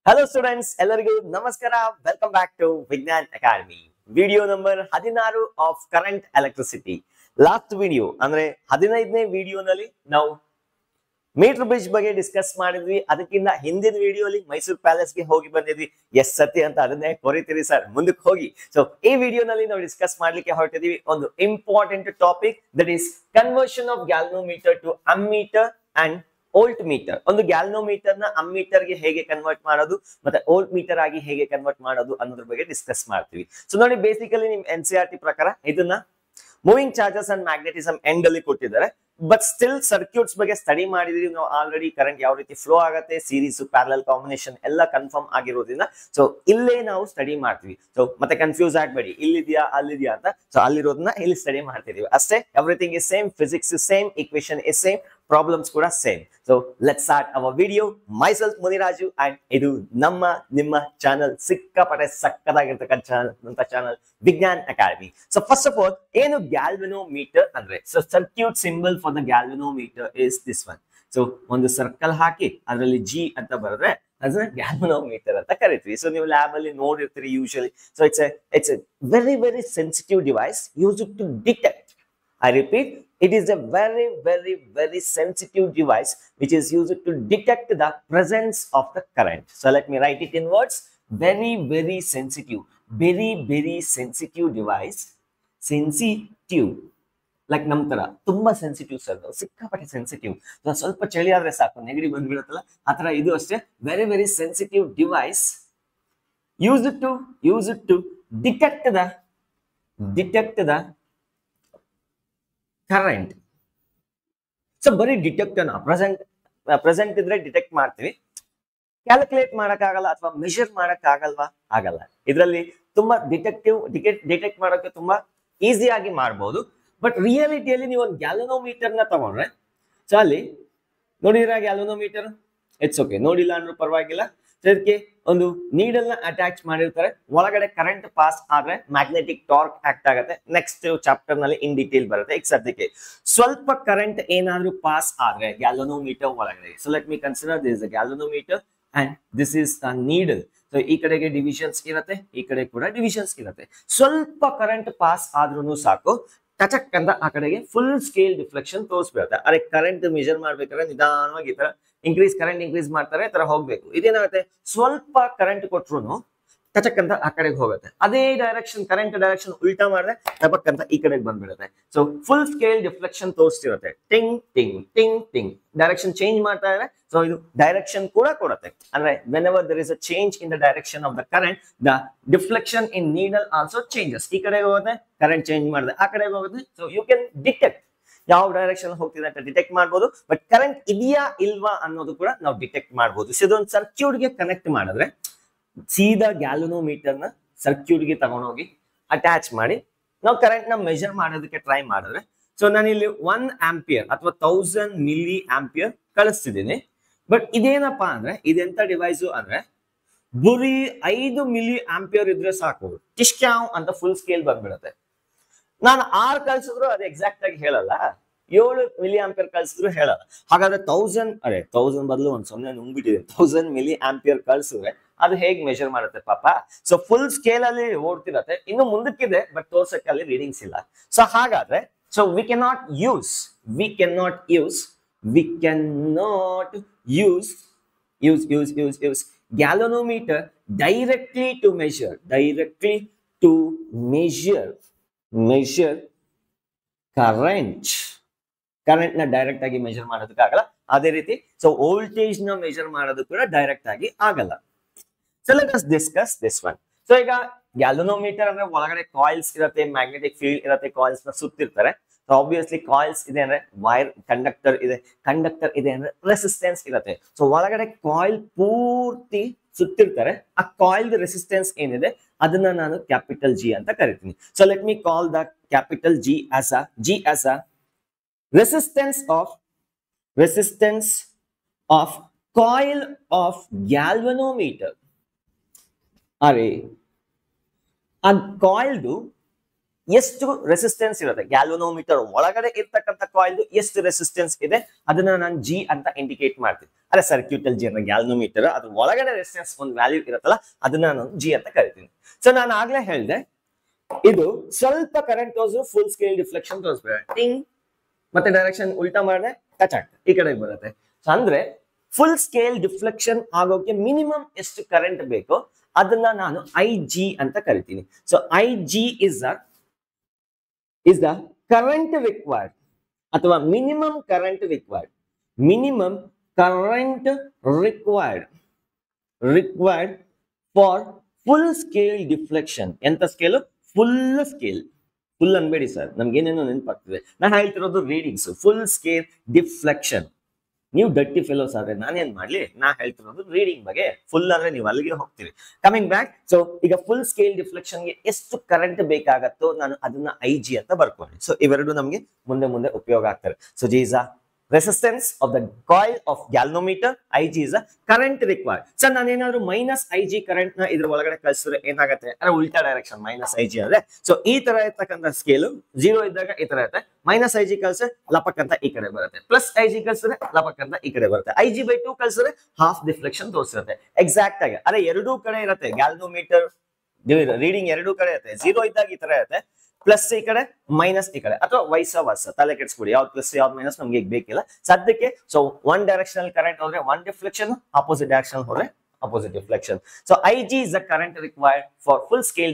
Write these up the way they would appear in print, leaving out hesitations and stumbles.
Hello students, ಎಲ್ಲರಿಗೂ ನಮಸ್ಕಾರ. Welcome back to Vignan Academy. Video number 16 of current electricity. Last video ಅಂದ್ರೆ 15ನೇ ವಿಡಿಯೋನಲ್ಲಿ ನಾವು ಮೀಟರ್ ಬ್ರಿಡ್ಜ್ ಬಗ್ಗೆ ಡಿಸ್ಕಸ್ ಮಾಡಿದ್ವಿ. ಅದಕ್ಕಿಂತ ಹಿಂದಿನ ವಿಡಿಯೋಲಿ ಮೈಸೂರು ಪ್ಯಾಲೇಸ್ ಗೆ ಹೋಗಿ ಬಂದಿದ್ವಿ. ಎಸ್ ಸತ್ಯ ಅಂತ ಅದನ್ನೇ ಕೊರಿತೀರಿ ಸರ್, ಮುಂದಕ್ಕೆ ಹೋಗಿ. ಸೊ ಈ ವಿಡಿಯೋನಲ್ಲಿ ನಾವು ಡಿಸ್ಕಸ್ ಮಾಡ್ಲಿಕ್ಕೆ ಹೊರಟಿದೀವಿ ಒಂದು important topic, that is conversion of galvanometer to ammeter and voltmeter. ಒಂದು ಗ್ಯಾಲ್ವನೋಮೀಟರ್ ನ ಅಮ್ಮೀಟರ್ ಗೆ ಹೇಗೆ ಕನ್ವರ್ಟ್ ಮಾಡೋದು ಮತ್ತೆ ವೋಲ್ಟ್ ಮೀಟರ್ ಆಗಿ ಹೇಗೆ ಕನ್ವರ್ಟ್ ಮಾಡೋದು ಅನ್ನೋದ್ರ ಬಗ್ಗೆ ಡಿಸ್ಕಸ್ ಮಾಡ್ತೀವಿ. ಸೊ ನೋಡಿ, ಬೇಸಿಕಲಿ ನಿಮ್ NCERT ಪ್ರಕಾರ ಇದನ್ನ moving charges and magnetism end ಅಲ್ಲಿ ಕೊಟ್ಟಿದ್ದಾರೆ. ಬಟ್ ಸ್ಟಿಲ್ ಸರ್ಕ್ಯೂಟ್ಸ್ ಬಗ್ಗೆ ಸ್ಟಡಿ ಮಾಡಿದ್ವಿ ನಾವು ಆಲ್ರೆಡಿ. ಕರೆಂಟ್ ಯಾವ ರೀತಿ ಫ್ಲೋ ಆಗುತ್ತೆ, ಸೀರೀಸ್ ಪ್ಯಾರಲಲ್ ಕಾಂಬಿನೇಷನ್ ಎಲ್ಲ ಕನ್ಫರ್ಮ್ ಆಗಿರೋದ್ರಿಂದ ಸೊ ಇಲ್ಲೇ ನಾವು ಸ್ಟಡಿ ಮಾಡ್ತೀವಿ. ಸೊ ಮತ್ತೆ ಕನ್ಫ್ಯೂಸ್ ಆಗ್ಬೇಡಿ, ಇಲ್ಲಿದ್ಯಾ ಅಲ್ಲಿದ್ಯಾ ಅಂತ. ಸೊ ಅಲ್ಲಿರೋದನ್ನ ಇಲ್ಲಿ ಸ್ಟಡಿ ಮಾಡ್ತಿದೀವಿ ಅಷ್ಟೇ. Everything is same, physics is same, equation is same, problems ಕೂಡ same. So let's start our video. Myself Muniraju and ಇದು ನಿಮ್ಮ ಚಾನಲ್, ಸಿಕ್ಕಾಪಟ್ಟೆ ಸಕ್ಕದಾಗಿರ್ತಕ್ಕಂಥ channel Vignan academy. So first of all, ಏನು ಗ್ಯಾಲ್ವನೋಮೀಟರ್ ಅಂದ್ರೆ? So circuit symbol for the galvanometer is this one. So ಒಂದು circle ಹಾಕಿ ಅದರಲ್ಲಿ G ಅಂತ ಬರೆದ್ರೆ ಅದನ್ನ ಗ್ಯಾಲ್ವನೋಮೀಟರ್ ಅಂತ ಕರಿತೀವಿ. ಸೊ ನೀವು ಲ್ಯಾಬ್ ಅಲ್ಲಿ ನೋಡಿರ್ತೀರಿ usually. So it's a very sensitive device used to detect. I repeat, it is a very sensitive device which is used to detect the presence of the current. So let me write it in words. Very sensitive, very sensitive device. Sensitive, like namtara ತುಂಬಾ sensitive sir, ಸಿಕ್ಕಾಪಟ್ಟೆ sensitive. ಸ್ವಲ್ಪ ಚಳಿ ಆದ್ರೆ ಸಾಕು ನೆಗಡಿ ಬಂದ್ಬಿಡುತ್ತಲ್ಲ, ಆತರ ಇದು ಅಷ್ಟೇ. Very sensitive device used to detect the current. So ಬರೀ ಡಿಟೆಕ್ಟ್ ಪ್ರೆಸೆಂಟ್ ಇದ್ರೆ ಡಿಟೆಕ್ಟ್ ಮಾಡ್ತೀವಿ, ಕ್ಯಾಲ್ಕುಲೇಟ್ ಮಾಡಕ್ಕಾಗಲ್ಲ ಅಥವಾ ಮೆಷರ್ ಮಾಡಕ್ಕಾಗಲ್ವಾ? ಆಗಲ್ಲ. ಇದರಲ್ಲಿ ತುಂಬಾ ಡಿಟೆಕ್ಟ್ ಮಾಡೋಕೆ ತುಂಬಾ ಈಸಿಯಾಗಿ ಮಾಡ್ಬೋದು. ಬಟ್ ರಿಯಾಲಿಟಿಯಲ್ಲಿ ನೀವು ಒಂದು ಗ್ಯಾಲ್ವನೋಮೀಟರ್ ನ ತಗೊಂಡ್ರೆ, ಸೊ ಅಲ್ಲಿ ನೋಡಿದ್ರ ಗ್ಯಾಲ್ವನೋಮೀಟರ್, ಇಟ್ಸ್ ಓಕೆ, ನೋಡಿಲ್ಲ ಅಂದ್ರೂ ಪರವಾಗಿಲ್ಲ. ಇದಕ್ಕೆ ಒಂದು ನೀಡಲ್ ನ ಅಟ್ಯಾಚ್ ಮಾಡಿರ್ತಾರೆ, ಒಳಗಡೆ ಕರೆಂಟ್ ಪಾಸ್ ಆದ್ರೆ ಮ್ಯಾಗ್ನೆಟಿಕ್ ಟಾರ್ಕ್ ಆಕ್ಟ್ ಆಗುತ್ತೆ. ನೆಕ್ಸ್ಟ್ ಚಾಪ್ಟರ್ ನಲ್ಲಿ ಇನ್ ಡೀಟೇಲ್ ಬರುತ್ತೆ. ಈಗ ಸದ್ಯಕ್ಕೆ ಸ್ವಲ್ಪ ಕರೆಂಟ್ ಏನಾದ್ರೂ ಪಾಸ್ ಆದ್ರೆ ಗ್ಯಾಲ್ವನೋಮೀಟರ್ ಒಳಗಡೆ, so let me consider this is a galvanometer and this is a needle. So ಈ ಕಡೆಗೆ ಡಿವಿಷನ್ಸ್ ಇರುತ್ತೆ, ಈ ಕಡೆ ಕೂಡ ಡಿವಿಷನ್ಸ್ ಇರುತ್ತೆ. ಸ್ವಲ್ಪ ಕರೆಂಟ್ ಪಾಸ್ ಆದ್ರೂ ಸಾಕು, ಟಚಕ್ ಅಂತ ಆ ಕಡೆಗೆ ಫುಲ್ ಸ್ಕೇಲ್ ಡಿಫ್ಲೆಕ್ಷನ್ ತೋರಿಸ್ಬಿಡುತ್ತೆ. ಅರೆ ಕರೆಂಟ್ ಮೆಜರ್ ಮಾಡ್ಬೇಕಾದ್ರೆ ನಿಧಾನವಾಗಿ ಈ ತರ ಕರೆಂಟ್ ಇನ್ಕ್ರೀಸ್ ಮಾಡ್ತಾರೆ, ಈ ತರ ಹೋಗ್ಬೇಕು. ಇದೇನಾಗುತ್ತೆ, ಸ್ವಲ್ಪ ಕರೆಂಟ್ ಕೊಟ್ರು ಟಚಕ್ ಅಂತ ಆ ಕಡೆಗೆ ಹೋಗುತ್ತೆ. ಅದೇ ಡೈರೆಕ್ಷನ್, ಕರೆಂಟ್ ಡೈರೆಕ್ಷನ್ ಉಲ್ಟಾ ಮಾಡಿದ್ರೆ ಟಪಕ್ ಅಂತ ಈ ಕಡೆಗೆ ಬಂದ್ಬಿಡುತ್ತೆ. ಸೊ ಫುಲ್ ಸ್ಕೇಲ್ ಡಿಫ್ಲೆಕ್ಷನ್ ತೋರಿಸ್ತಿರುತ್ತೆ. ಟಿಂಗ್ ಟಿಂಗ್ ಟಿಂಗ್ ಟಿಂಗ್ ಡೈರೆಕ್ಷನ್ ಚೇಂಜ್ ಮಾಡ್ತಾ ಇದ್ರೆ ಸೊ ಇದು ಡೈರೆಕ್ಷನ್ ಕೂಡ ಕೊಡುತ್ತೆ. ಅಂದ್ರೆ whenever there is a change in the direction of the current, the deflection in needle also changes. ಈ ಕಡೆಗೆ ಹೋಗುತ್ತೆ, ಕರೆಂಟ್ ಚೇಂಜ್ ಮಾಡಿದ್ರೆ ಆ ಕಡೆಗೆ ಹೋಗುತ್ತೆ. ಸೊ ಯು ಕ್ಯಾನ್ ಡಿಟೆಕ್ಟ್ ಯಾವ ಡೈರೆಕ್ಷನ್ ಹೋಗ್ತಿದೆ ಅಂತ ಡಿಟೆಕ್ಟ್ ಮಾಡ್ಬೋದು. ಬಟ್ ಕರೆಂಟ್ ಇದೆಯಾ ಇಲ್ವಾ ಅನ್ನೋದು ಕೂಡ ನಾವು ಡಿಟೆಕ್ಟ್ ಮಾಡ್ಬೋದು. ಸೊ ಇದೊಂದು ಸರ್ಕ್ಯೂಟ್ ಗೆ ಕನೆಕ್ಟ್ ಮಾಡಿದ್ರೆ ಸೀದಾ ಗ್ಯಾಲ್ವನೋಮೀಟರ್ ನ ಸರ್ಕ್ಯೂಟ್ ಗೆ ತಗೊಂಡೋಗಿ ಅಟ್ಯಾಚ್ ಮಾಡಿ ನಾವು ಕರೆಂಟ್ ನ ಮೆಜರ್ ಮಾಡೋದಕ್ಕೆ ಟ್ರೈ ಮಾಡಿದ್ರೆ, ಸೊ ನಾನು ಇಲ್ಲಿ 1 ಆಂಪಿಯರ್ ಅಥವಾ 1000 ಮಿಲಿ ಆಂಪಿಯರ್ ಕಳಿಸ್ತಿದ್ದೀನಿ. ಬಟ್ ಇದೇನಪ್ಪಾ ಅಂದ್ರೆ, ಇದೆಂತ ಡಿವೈಸು ಅಂದ್ರೆ ಬರೀ 5 ಮಿಲಿ ಆಂಪಿಯರ್ ಇದ್ರೆ ಸಾಕು, ಟಿಶ್ಕ್ಯಾವ್ ಅಂತ ಫುಲ್ ಸ್ಕೇಲ್ ಬಂದ್ಬಿಡುತ್ತೆ. ನಾನು 6 ಕಳ್ಸಿದ್ರು ಅದು ಎಕ್ಸಾಕ್ಟ್ ಆಗಿ ಹೇಳಲ್ಲ, 7 ಮಿಲಿ ಆಂಪಿಯರ್ ಕಳ್ಸಿದ್ರು ಹೇಳಲ್ಲ. ಹಾಗಾದ್ರೆ 1000 ಬದಲು ಒಂದು 0 ನುಂಗ್ಬಿಟ್ಟಿದೆ, 1000 ಮಿಲಿ ಆಂಪಿಯರ್ ಕಳ್ಸಿದ್ರೆ ಅದು ಹೇಗೆ ಮೆಜರ್ ಮಾಡುತ್ತೆ ಪಾಪ? ಸೊ ಫುಲ್ ಸ್ಕೇಲ್ ಅಲ್ಲಿ ಓಡ್ತಿರತ್ತೆ, ಇನ್ನು ಮುಂದಕ್ಕಿದೆ ಬಟ್ ತೋರ್ಸಕ್ಕೆ ಅಲ್ಲಿ ರೀಡಿಂಗ್ಸ್ ಇಲ್ಲ. ಸೊ ಹಾಗಾದ್ರೆ so we cannot use galvanometer directly to measure current ನ ಡೈರೆಕ್ಟ್ ಆಗಿ ಮೆಜರ್ ಮಾಡೋದಕ್ಕೆ ಆಗಲ್ಲ. ಅದೇ ರೀತಿ ಸೊ ವೋಲ್ಟೇಜ್ ನ ಮೆಜರ್ ಮಾಡೋದು ಕೂಡ ಡೈರೆಕ್ಟ್ ಆಗಿ ಆಗಲ್ಲ. So let us discuss this one. So ಈಗ ಗ್ಯಾಲ್ವನೋಮೀಟರ್ ಅಂದ್ರೆ ಒಳಗಡೆ ಕಾಯಿಲ್ಸ್ ಇರುತ್ತೆ, ಮ್ಯಾಗ್ನೆಟಿಕ್ ಫೀಲ್ಡ್ ಇರುತ್ತೆ, ಕಾಯಿಲ್ಸ್ ನ ಸುತ್ತಿರ್ತಾರೆ. ಸೊ ಆಬ್ವಿಯಸ್ಲಿ ಕಾಯಿಲ್ಸ್ ಇದೆ ಅಂದ್ರೆ ವೈರ್, ಕಂಡಕ್ಟರ್ ಇದೆ ಅಂದ್ರೆ ರೆಸಿಸ್ಟೆನ್ಸ್ ಇರುತ್ತೆ. ಸೊ ಒಳಗಡೆ ಕಾಯಿಲ್ ಪೂರ್ತಿ ಸುತ್ತಿರ್ತಾರೆ. ಆ ಕಾಯಿಲ್ ರೆಸಿಸ್ಟೆನ್ಸ್ ಏನಿದೆ ಅದನ್ನ ನಾನು ಕ್ಯಾಪಿಟಲ್ G ಅಂತ ಕರಿತೀನಿ. So let me call the capital G as a resistance of coil of galvanometer. ಅರೆ ಆ ಕಾಯಿಲ್ದು ಎಷ್ಟು ರೆಸಿಸ್ಟೆನ್ಸ್ ಇರುತ್ತೆ, ಗ್ಯಾಲ್ವನೋಮೀಟರ್ ಒಳಗಡೆ ಇರ್ತಕ್ಕಂಥ ಕಾಯಿಲ್ ಎಷ್ಟು ರೆಸಿಸ್ಟೆನ್ಸ್ ಇದೆ ಅದನ್ನ ನಾನು ಜಿ ಅಂತ ಇಂಡಿಕೇಟ್ ಮಾಡ್ತೀನಿ. ಅದೇ ಸರ್ಕ್ಯೂಟ್ ಅಲ್ಲಿ ಜಿ ಗ್ಯಾಲ್ವನೋಮೀಟರ್ ಅದ್ರ ಒಳಗಡೆ ರೆಸಿಸ್ಟೆನ್ಸ್ ಒಂದು ವ್ಯಾಲ್ಯೂ ಇರುತ್ತಲ್ಲ ಅದನ್ನ ನಾನು ಜಿ ಅಂತ ಕರಿತೀನಿ. ಸೊ ನಾನು ಆಗ್ಲೇ ಹೇಳಿದೆ ಇದು ಸ್ವಲ್ಪ ಕರೆಂಟ್ ತೋರಿದ್ರು ಫುಲ್ ಸ್ಕೇಲ್ ಡಿಫ್ಲೆಕ್ಷನ್ ತೋರಿಸ್ಬೇಡ, ಟಿಂಗ್ ಮತ್ತೆ ಡೈರೆಕ್ಷನ್ ಉಲ್ಟಾ ಮಾಡಿದ್ರೆ ಟಚ್ ಆಗ್ತದೆ, ಈ ಕಡೆ ಬರುತ್ತೆ. ಸೊ ಅಂದ್ರೆ ಫುಲ್ ಸ್ಕೇಲ್ ಡಿಫ್ಲೆಕ್ಷನ್ ಆಗೋಕೆ ಮಿನಿಮಮ್ ಎಷ್ಟು ಕರೆಂಟ್ ಬೇಕೋ ಅದನ್ನ ನಾನು ಐ ಜಿ ಅಂತ ಕರಿತೀನಿ. So I G is the current required ಅಥವಾ minimum current required, minimum current required for full scale deflection. ಎಂತ ಸ್ಕೇಲು? Full scale. ಫುಲ್ ಅನ್ಬೇಡಿ ಸರ್, ನಮ್ಗೇನೇನೋ ನೆನಪಾಗ್ತದೆ. ನಾನು ಹೇಳ್ತಿರೋದು ರೀಡಿಂಗ್ಸ್, ಫುಲ್ ಸ್ಕೇಲ್ ಡಿಫ್ಲೆಕ್ಷನ್. ನೀವು ಡರ್ಟಿ ಫೆಲೋಸ್ ಆದ್ರೆ ನಾನೇನ್ ಮಾಡ್ಲಿ, ನಾ ಹೇಳ್ತಿರೋದು ರೀಡಿಂಗ್ ಬಗ್ಗೆ. ಫುಲ್ ಅಂದ್ರೆ ನೀವು ಅಲ್ಲಿಗೆ ಹೋಗ್ತೀರಿ. ಕಮಿಂಗ್ ಬ್ಯಾಕ್, ಸೊ ಈಗ ಫುಲ್ ಸ್ಕೇಲ್ ಡಿಫ್ಲೆಕ್ಷನ್ಗೆ ಎಷ್ಟು ಕರೆಂಟ್ ಬೇಕಾಗತ್ತೋ ನಾನು ಅದನ್ನ ಐ ಜಿ ಅಂತ ಬರ್ಕೊಂಡೆ. ಸೊ ಇವೆರಡು ನಮಗೆ ಮುಂದೆ ಮುಂದೆ ಉಪಯೋಗ ಆಗ್ತಾರೆ. So G is a resistance of the coil of galvanometer, Ig is a current required. So ನಾನೇನಾದ್ರೂ ಮೈನಸ್ Ig ಕರೆಂಟ್ ನ ಇದ್ರ ಒಳಗಡೆ ಕಳಿಸಿದ್ರೆ ಏನಾಗುತ್ತೆ ಅಂದ್ರೆ ಉಲ್ಟಾ ಡೈರೆಕ್ಷನ್ ಮೈನಸ್ Ig ಅಂದ್ರೆ. ಸೊ ಈ ತರ ಇರ್ತಕ್ಕಂಥ ಸ್ಕೇಲು 0 ಇದ್ದಾಗ ಈ ತರ ಇರುತ್ತೆ, ಮೈನಸ್ Ig ಕಳ್ಸಿದ್ರೆ ಲಪಕ್ ಅಂತ ಈ ಕಡೆ ಬರುತ್ತೆ, ಪ್ಲಸ್ Ig ಕಳ್ಸಿದ್ರೆ ಲಪಕ್ ಅಂತ ಈ ಕಡೆ ಬರುತ್ತೆ, Ig/2 ಕಳ್ಸಿದ್ರೆ ಹಾಫ್ ಡಿಫ್ಲೆಕ್ಷನ್ ತೋರಿಸಿರುತ್ತೆ. ಎಕ್ಸಾಕ್ಟ್ ಆಗಿ ಅದೇ ಎರಡೂ ಕಡೆ ಇರುತ್ತೆ, ಗ್ಯಾಲ್ವನೋಮೀಟರ್ ರೀಡಿಂಗ್ ಎರಡೂ ಕಡೆ ಇರುತ್ತೆ. 0 ಇದ್ದಾಗ ಈ ತರ ಇರುತ್ತೆ, ಪ್ಲಸ್ ಈ ಕಡೆ ಮೈನಸ್ ಈ ಕಡೆ, ಅಥವಾ ವೈಸ ವರ್ಸ. ತಲೆ ಕೆಡಿಸ್ಬಿಡಿ, ಯಾವ್ದು ಪ್ಲಸ್ ಯಾವ್ದು ಮೈನಸ್ ನಮ್ಗೆ ಈಗ ಬೇಕಿಲ್ಲ ಸದ್ಯಕ್ಕೆ. ಸೊ ಒನ್ ಡೈರೆಕ್ಷನಲ್ ಕರೆಂಟ್ ಹೋದ್ರೆ ಒನ್ ಡಿಫ್ಲೆಕ್ಷನ್, ಆಪೋಸಿಟ್ ಡೈರೆಕ್ಷನ್ ಹೋದ್ರೆ opposite deflection. So I G is the current required for full scale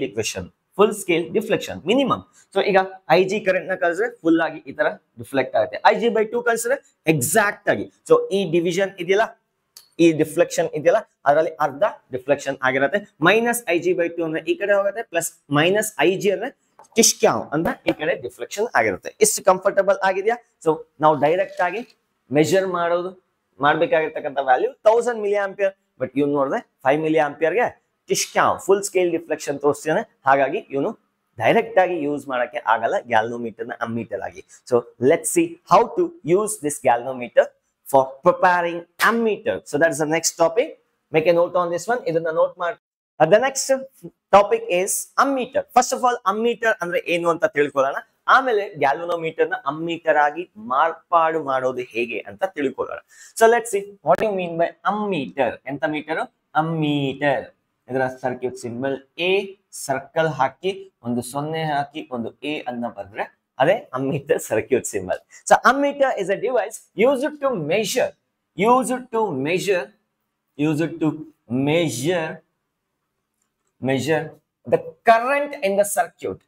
deflection minimum. So ಈಗ ಐ ಜಿ ಕರೆಂಟ್ ನ ಕಳಿಸಿದ್ರೆ ಫುಲ್ ಆಗಿ ಈ ತರ ಡಿಫ್ಲೆಕ್ಟ್ ಆಗುತ್ತೆ, Ig/2 ಕಳಿಸಿದ್ರೆ ಎಕ್ಸಾಕ್ಟ್ ಆಗಿ. ಸೊ ಈ ಡಿವಿಷನ್ ಇದೆಯಲ್ಲ, ಈ ಡಿಫ್ಲೆಕ್ಷನ್ ಇದೆಯಲ್ಲ ಅದರಲ್ಲಿ ಅರ್ಧ ಡಿಫ್ಲೆಕ್ಷನ್ ಆಗಿರುತ್ತೆ. ಮೈನಸ್ Ig/2 ಅಂದ್ರೆ ಈ ಕಡೆ ಹೋಗುತ್ತೆ, ಪ್ಲಸ್ ಮೈನಸ್ Ig ಅಂದ್ರೆ ಟಿಶ್ಕ್ಯಾವ್ ಅಂತ ಈ ಕಡೆ ಡಿಫ್ಲೆಕ್ಷನ್ ಆಗಿರುತ್ತೆ. ಇಷ್ಟು ಕಂಫರ್ಟಬಲ್ ಆಗಿದೆಯಾ? ಸೊ ನಾವು ಡೈರೆಕ್ಟ್ ಆಗಿ ಮೆಜರ್ ಮಾಡ್ಬೇಕಾಗಿರ್ತಕ್ಕಂಥ ವ್ಯಾಲ್ಯೂ 1000 ಮಿಲಿ ಆಂಪಿಯರ್, ಬಟ್ ಇವ್ನು ನೋಡಿದ್ರೆ 5 ಮಿಲಿ ಆಂಪಿಯರ್ಗೆ ಟಿಶ್ಕ್ಯಾವ್ ಫುಲ್ ಸ್ಕೇಲ್ ಡಿಫ್ಲೆಕ್ಷನ್ ತೋರಿಸ್ತಾನೆ. ಹಾಗಾಗಿ ಇವನು ಡೈರೆಕ್ಟ್ ಆಗಿ ಯೂಸ್ ಮಾಡಕ್ಕೆ ಆಗಲ್ಲ ಗ್ಯಾಲ್ವನೋಮೀಟರ್ ನ ಅಮ್ಮೀಟರ್ ಆಗಿ. So let's see how to use this galvanometer for preparing ammeter. So that is the next topic. Make a note on this one. ಇದನ್ನ ನೋಟ್ ಮಾಡಿ. The next topic is ammeter. First of all, ammeter ಅಂದ್ರೆ ಏನು ಅಂತ ತಿಳ್ಕೊಳ್ಳೋಣ, ಆಮೇಲೆ galvanometer ನ ammeter ಆಗಿ ಮಾರ್ಪಾಡು ಮಾಡೋದು ಹೇಗೆ ಅಂತ ತಿಳ್ಕೊಳ್ಳೋಣ. So let's see what you mean by ammeter. ಎಂತ ಮೀಟರ್? ಅಮ್ಮೀಟರ್. ಇದರ ಸರ್ಕ್ಯೂಟ್ ಸಿಂಬಲ್ ಎ, ಸರ್ಕಲ್ ಹಾಕಿ ಒಂದು 0 ಹಾಕಿ ಒಂದು ಎ ಅನ್ನ ಬರೆದ್ರೆ ಅದೇ ammeter circuit symbol. So ammeter is a device used to measure the current in the circuit.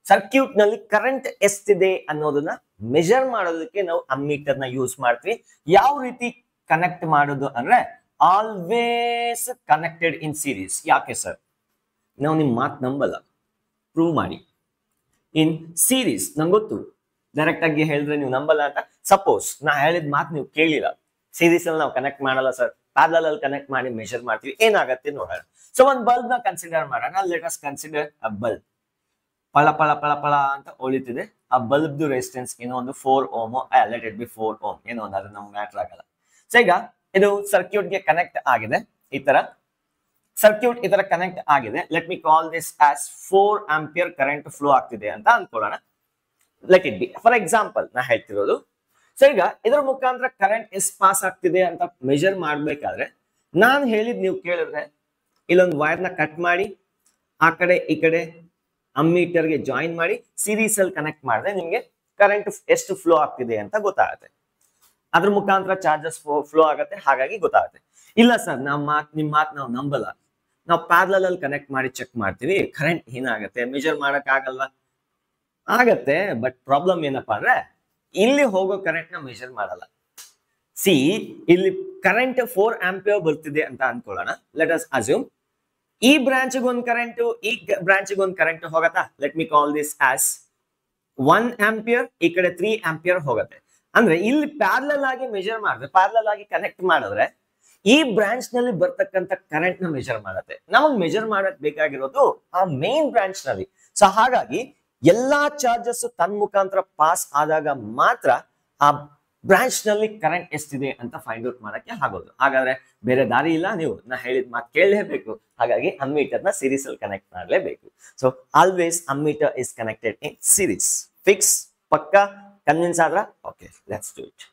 Circuit ನಲ್ಲಿ ಕರೆಂಟ್ ಎಷ್ಟಿದೆ ಅನ್ನೋದನ್ನ ಮೆಜರ್ ಮಾಡೋದಕ್ಕೆ ನಾವು ಅಮ್ಮೀಟರ್ ನ ಯೂಸ್ ಮಾಡ್ತೀವಿ. ಯಾವ ರೀತಿ ಕನೆಕ್ಟ್ ಮಾಡೋದು ಅಂದ್ರೆ ಆಲ್ವೇಸ್ ಕನೆಕ್ಟೆಡ್ ಇನ್ ಸೀರೀಸ್. ಯಾಕೆ ಸರ್? ನಾವು ನಿಮ್ ಮಾತು ನಂಬಲ್ಲ, ಪ್ರೂವ್ ಮಾಡಿ. ಇನ್ ಸೀರೀಸ್ ನಂಗೆ ಗೊತ್ತು, ಡೈರೆಕ್ಟ್ ಆಗಿ ಹೇಳಿದ್ರೆ ನೀವು ನಂಬಲ್ಲ ಅಂತ. ಸಪೋಸ್ ನಾ ಹೇಳಿದ ಮಾತು ನೀವು ಕೇಳಿಲ್ಲ, ಸೀರೀಸ್ ಅಲ್ಲಿ ನಾವು ಕನೆಕ್ಟ್ ಮಾಡಲ್ಲ ಸರ್, ಪ್ಯಾರಲಲ್ ಅಲ್ಲಿ ಕನೆಕ್ಟ್ ಮಾಡಿ ಮೆಜರ್ ಮಾಡ್ತೀವಿ, ಏನಾಗತ್ತೆ ನೋಡೋಣ. ಸೊ ಒಂದ್ ಬಲ್ಬ್ ನ ಕನ್ಸಿಡರ್ ಮಾಡೋಣ. Let us consider a bulb. ಪಳ ಪಳ ಪಳ ಪಳ ಅಂತ ಒಳಿತಿದೆ. ಆ ಬಲ್ಬ್ ರೆಸಿಸ್ಟೆನ್ಸ್ ಏನೋ ಒಂದು 4 ohm, let it be 4 ohm, ಏನೋ ಒಂದು ಅದು ನಮ್ಗೆ ಮ್ಯಾಟರ್ ಆಗಲ್ಲ. ಸೊ ಈಗ ಇದು ಸರ್ಕ್ಯೂಟ್ ಗೆ ಕನೆಕ್ಟ್ ಆಗಿದೆ, ಈ ತರ ಸರ್ಕ್ಯೂಟ್ ಈ ತರ ಕನೆಕ್ಟ್ ಆಗಿದೆ. Let me call this as 4 ampere current flow ಆಗ್ತಿದೆ ಅಂತ ಅನ್ಕೊಳ್ಳೋಣ. Let it be for example ನಾ ಹೇಳ್ತಿರೋದು. ಸೊ ಈಗ ಇದ್ರ ಮುಖಾಂತರ ಕರೆಂಟ್ ಎಷ್ಟು ಪಾಸ್ ಆಗ್ತಿದೆ ಅಂತ ಮೆಜರ್ ಮಾಡ್ಬೇಕಾದ್ರೆ ನಾನು ಹೇಳಿದ್ ನೀವು ಕೇಳಿದ್ರೆ ಇಲ್ಲೊಂದು ವೈರ್ ನ ಕಟ್ ಮಾಡಿ ಆ ಕಡೆ ಈ ಕಡೆ ಅಮ್ಮೀಟರ್ ಗೆ ಜಾಯಿನ್ ಮಾಡಿ ಸೀರೀಸ್ ಅಲ್ಲಿ ಕನೆಕ್ಟ್ ಮಾಡಿದ್ರೆ ನಿಮ್ಗೆ ಕರೆಂಟ್ ಎಷ್ಟು ಫ್ಲೋ ಆಗ್ತಿದೆ ಅಂತ ಗೊತ್ತಾಗುತ್ತೆ. ಅದ್ರ ಮುಖಾಂತರ ಚಾರ್ಜಸ್ ಫ್ಲೋ ಆಗುತ್ತೆ, ಹಾಗಾಗಿ ಗೊತ್ತಾಗುತ್ತೆ. ಇಲ್ಲ ಸರ್ ನಿಮ್ ಮಾತು ನಾವು ನಂಬಲ್ಲ, ನಾವು ಪ್ಯಾರಲಲ್ ಅಲ್ಲಿ ಕನೆಕ್ಟ್ ಮಾಡಿ ಚೆಕ್ ಮಾಡ್ತೀವಿ, ಕರೆಂಟ್ ಏನಾಗುತ್ತೆ ಮೆಜರ್ ಮಾಡಕ್ ಆಗಲ್ವಾ? ಆಗತ್ತೆ, ಬಟ್ ಪ್ರಾಬ್ಲಮ್ ಏನಪ್ಪಾ ಅಂದ್ರೆ ಇಲ್ಲಿ ಹೋಗೋ ಕರೆಂಟ್ ನ ಮೆಜರ್ ಮಾಡಲ್ಲ. ಸಿ ಇಲ್ಲಿ ಕರೆಂಟ್ 4 ಆಂಪಿಯರ್ ಬರ್ತಿದೆ ಅಂತ ಅನ್ಕೊಳ್ಳೋಣ. ಲೆಟ್ ಅಸ್ ಅಸ್ಯೂಮ್ ಈ ಬ್ರಾಂಚ್ ಒಂದು ಕರೆಂಟ್, ಈ ಬ್ರಾಂಚ್ ಒಂದು ಕರೆಂಟ್ ಹೋಗತ್ತಾ? Let me call this as 1 ampere, ಈ ಕಡೆ 3 ಆಂಪಿಯರ್ ಹೋಗುತ್ತೆ. ಅಂದ್ರೆ ಇಲ್ಲಿ ಪ್ಯಾರಲಲ್ ಆಗಿ ಮೆಜರ್ ಮಾಡಿದ್ರೆ, ಪ್ಯಾರಲಲ್ ಆಗಿ ಕನೆಕ್ಟ್ ಮಾಡಿದ್ರೆ ಈ ಬ್ರಾಂಚ್ ನಲ್ಲಿ ಬರ್ತಕ್ಕಂಥ ಕರೆಂಟ್ ನ ಮೆಜರ್ ಮಾಡುತ್ತೆ. ನಮಗ್ ಮೆಜರ್ ಮಾಡಕ್ ಬೇಕಾಗಿರೋದು ಆ ಮೇನ್ ಬ್ರಾಂಚ್ ನಲ್ಲಿ. ಸೊ ಹಾಗಾಗಿ ಎಲ್ಲಾ ಚಾರ್ಜಸ್ ತನ್ನ ಮುಖಾಂತರ ಪಾಸ್ ಆದಾಗ ಮಾತ್ರ ಆ ಬ್ರಾಂಚ್ ನಲ್ಲಿ ಕರೆಂಟ್ ಎಷ್ಟಿದೆ ಅಂತ ಫೈಂಡ್ ಔಟ್ ಮಾಡಕ್ಕೆ ಆಗೋದು. ಹಾಗಾದ್ರೆ ಬೇರೆ ದಾರಿ ಇಲ್ಲ, ನೀವು ನಾ ಹೇಳಿದ ಮಾತು ಕೇಳಲೇಬೇಕು. ಹಾಗಾಗಿ ಅಮ್ಮೀಟರ್ ನ ಸೀರೀಸ್ ಅಲ್ಲಿ ಕನೆಕ್ಟ್ ಮಾಡಲೇಬೇಕು. So always ammeter is connected in series. Fix, ಪಕ್ಕ, ಕನ್ವಿನ್ಸ್ ಆದ್ರ ಓಕೆ, ಲೆಟ್ಸ್ ಡೂ ಇಟ್.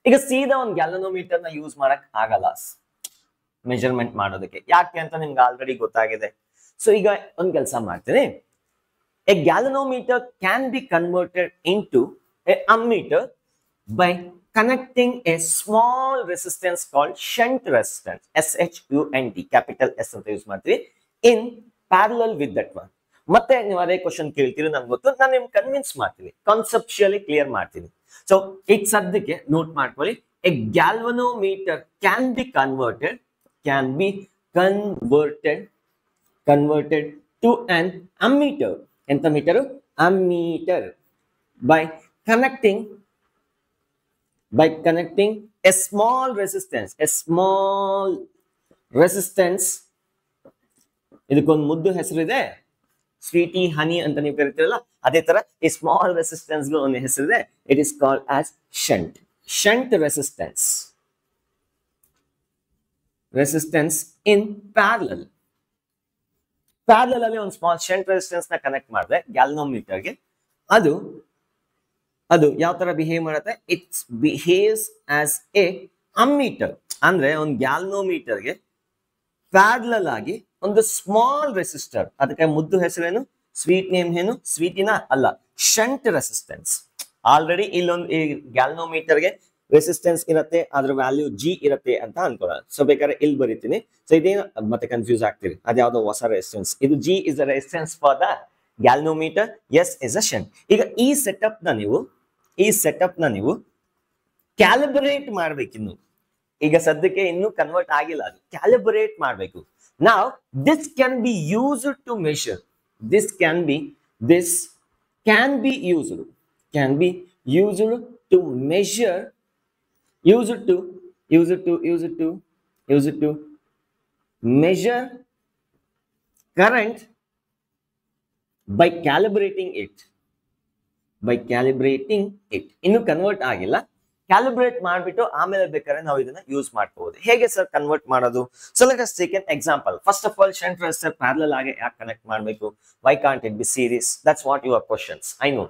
ಈಗ ಸೀದಾ ಒಂದು ಗ್ಯಾಲನೋಮೀಟರ್ ನ ಯೂಸ್ ಮಾಡಕ್ ಆಗಲ್ಲ ಮೆಜರ್ಮೆಂಟ್ ಮಾಡೋದಕ್ಕೆ. ಯಾಕೆ ಅಂತ ನಿಮ್ಗೆ ಆಲ್ರೆಡಿ ಗೊತ್ತಾಗಿದೆ. ಸೊ ಈಗ ಒಂದ್ ಕೆಲಸ ಮಾಡ್ತೀನಿ. A galvanometer can be converted into A ammeter by connecting a small resistance called shunt resistance, SHUNT, capital S ಅಂತ ಯೂಸ್ ಮಾಡ್ತೀವಿ, in parallel with that one. ಮತ್ತೆ ನೀವು ಅದೇ ಕ್ವಶನ್ ಕೇಳ್ತೀರಿ, ನಂಗೆ ಗೊತ್ತು, ನಾನು ನಿಮ್ಗೆ ಕನ್ವಿನ್ಸ್ ಮಾಡ್ತೀನಿ, ಕಾನ್ಸೆಪ್ಚುಯಲಿ ಕ್ಲಿಯರ್ ಮಾಡ್ತೀನಿ. ಸೊ ಈಗ ಸದ್ಯಕ್ಕೆ ನೋಟ್ ಮಾಡ್ಕೊಳ್ಳಿ. A galvanometer can be converted to an ammeter. ಎಂತ meter? Ammeter. by connecting a small resistance, ಇದಕ್ಕೊಂದು ಮುದ್ದು ಹೆಸರಿದೆ, ಸ್ವೀಟಿ ಹನಿ ಅಂತ ನೀವು ಕರಿತೀರಲ್ಲ, ಅದೇ ತರ ಈ ಸ್ಮಾಲ್ ರೆಸಿಸ್ಟೆನ್ಸ್ ಒಂದು ಹೆಸರಿದೆ. It is called as shunt resistance in parallel ಅಲ್ಲಿ ಒಂದು ಸ್ಮಾಲ್ ಶಂಟ್ ರೆಸಿಸ್ಟೆನ್ಸ್ ನ ಕನೆಕ್ಟ್ ಮಾಡಿದ್ರೆ ಗ್ಯಾಲ್ವನೋಮೀಟರ್ಗೆ, ಅದು ಯಾವ ತರ ಬಿಹೇವ್ ಮಾಡುತ್ತೆ? It's behaves as A ammeter. ಅಂದ್ರೆ ಒಂದು ಗ್ಯಾಲ್ವನೋಮೀಟರ್ಗೆ ಪ್ಯಾರಲಲ್ ಆಗಿ ಒಂದು ಸ್ಮಾಲ್ ರೆಸಿಸ್ಟರ್, ಅದಕ್ಕೆ ಮುದ್ದು ಹೆಸರೇನು? ಸ್ವೀಟ್ ನೇಮ್ ಏನು? ಸ್ವೀಟಿನ ಅಲ್ಲ, ಶಂಟ್ ರೆಸಿಸ್ಟೆನ್ಸ್. ಆಲ್ರೆಡಿ ಇಲ್ಲೊಂದು ಈ ಗ್ಯಾಲ್ವನೋಮೀಟರ್ಗೆ ರೆಸಿಸ್ಟೆನ್ಸ್ ಇರುತ್ತೆ, ಅದ್ರ ವ್ಯಾಲ್ಯೂ G ಇರುತ್ತೆ ಅಂತ ಅನ್ಕೊಳ್ಳೋಣ. ಸೊ ಬೇಕಾದ್ರೆ ಇಲ್ಲಿ ಬರೀತೀನಿ. ಸೊ ಇದೇನು ಮತ್ತೆ ಕನ್ಫ್ಯೂಸ್ ಆಗ್ತೀರಿ, ಅದ್ಯಾವುದೋ ಹೊಸ ರೆಸಿಸ್ಟೆನ್ಸ್. ಇದು G is the resistance for the galvanometer, S is a shunt. ಈಗ ಈ ಸೆಟಪ್ ನ ನೀವು ಕ್ಯಾಲಿಬ್ರೇಟ್ ಮಾಡ್ಬೇಕಿನ್ನು. ಈಗ ಸದ್ಯಕ್ಕೆ ಇನ್ನೂ ಕನ್ವರ್ಟ್ ಆಗಿಲ್ಲ, ಅದು ಕ್ಯಾಲಿಬ್ರೇಟ್ ಮಾಡಬೇಕು. ನಾವ್ this can be used to measure, this can be used to measure, used to measure current by calibrating it. ಇನ್ನು ಕನ್ವರ್ಟ್ ಆಗಿಲ್ಲ, ಕ್ಯಾಲಿಬ್ರೇಟ್ ಮಾಡ್ಬಿಟ್ಟು ಆಮೇಲೆ ಬೇಕಾದ್ರೆ ನಾವು ಇದನ್ನ ಯೂಸ್ ಮಾಡ್ಕೋಬಹುದು. ಹೇಗೆ ಸರ್ ಕನ್ವರ್ಟ್ ಮಾಡೋದು? So let us take an example. First of all, shunt resistor parallel ಆಗಿ ಯಾಕೆ ಕನೆಕ್ಟ್ ಮಾಡಬೇಕು? Why can't it be series? That's what your questions. I know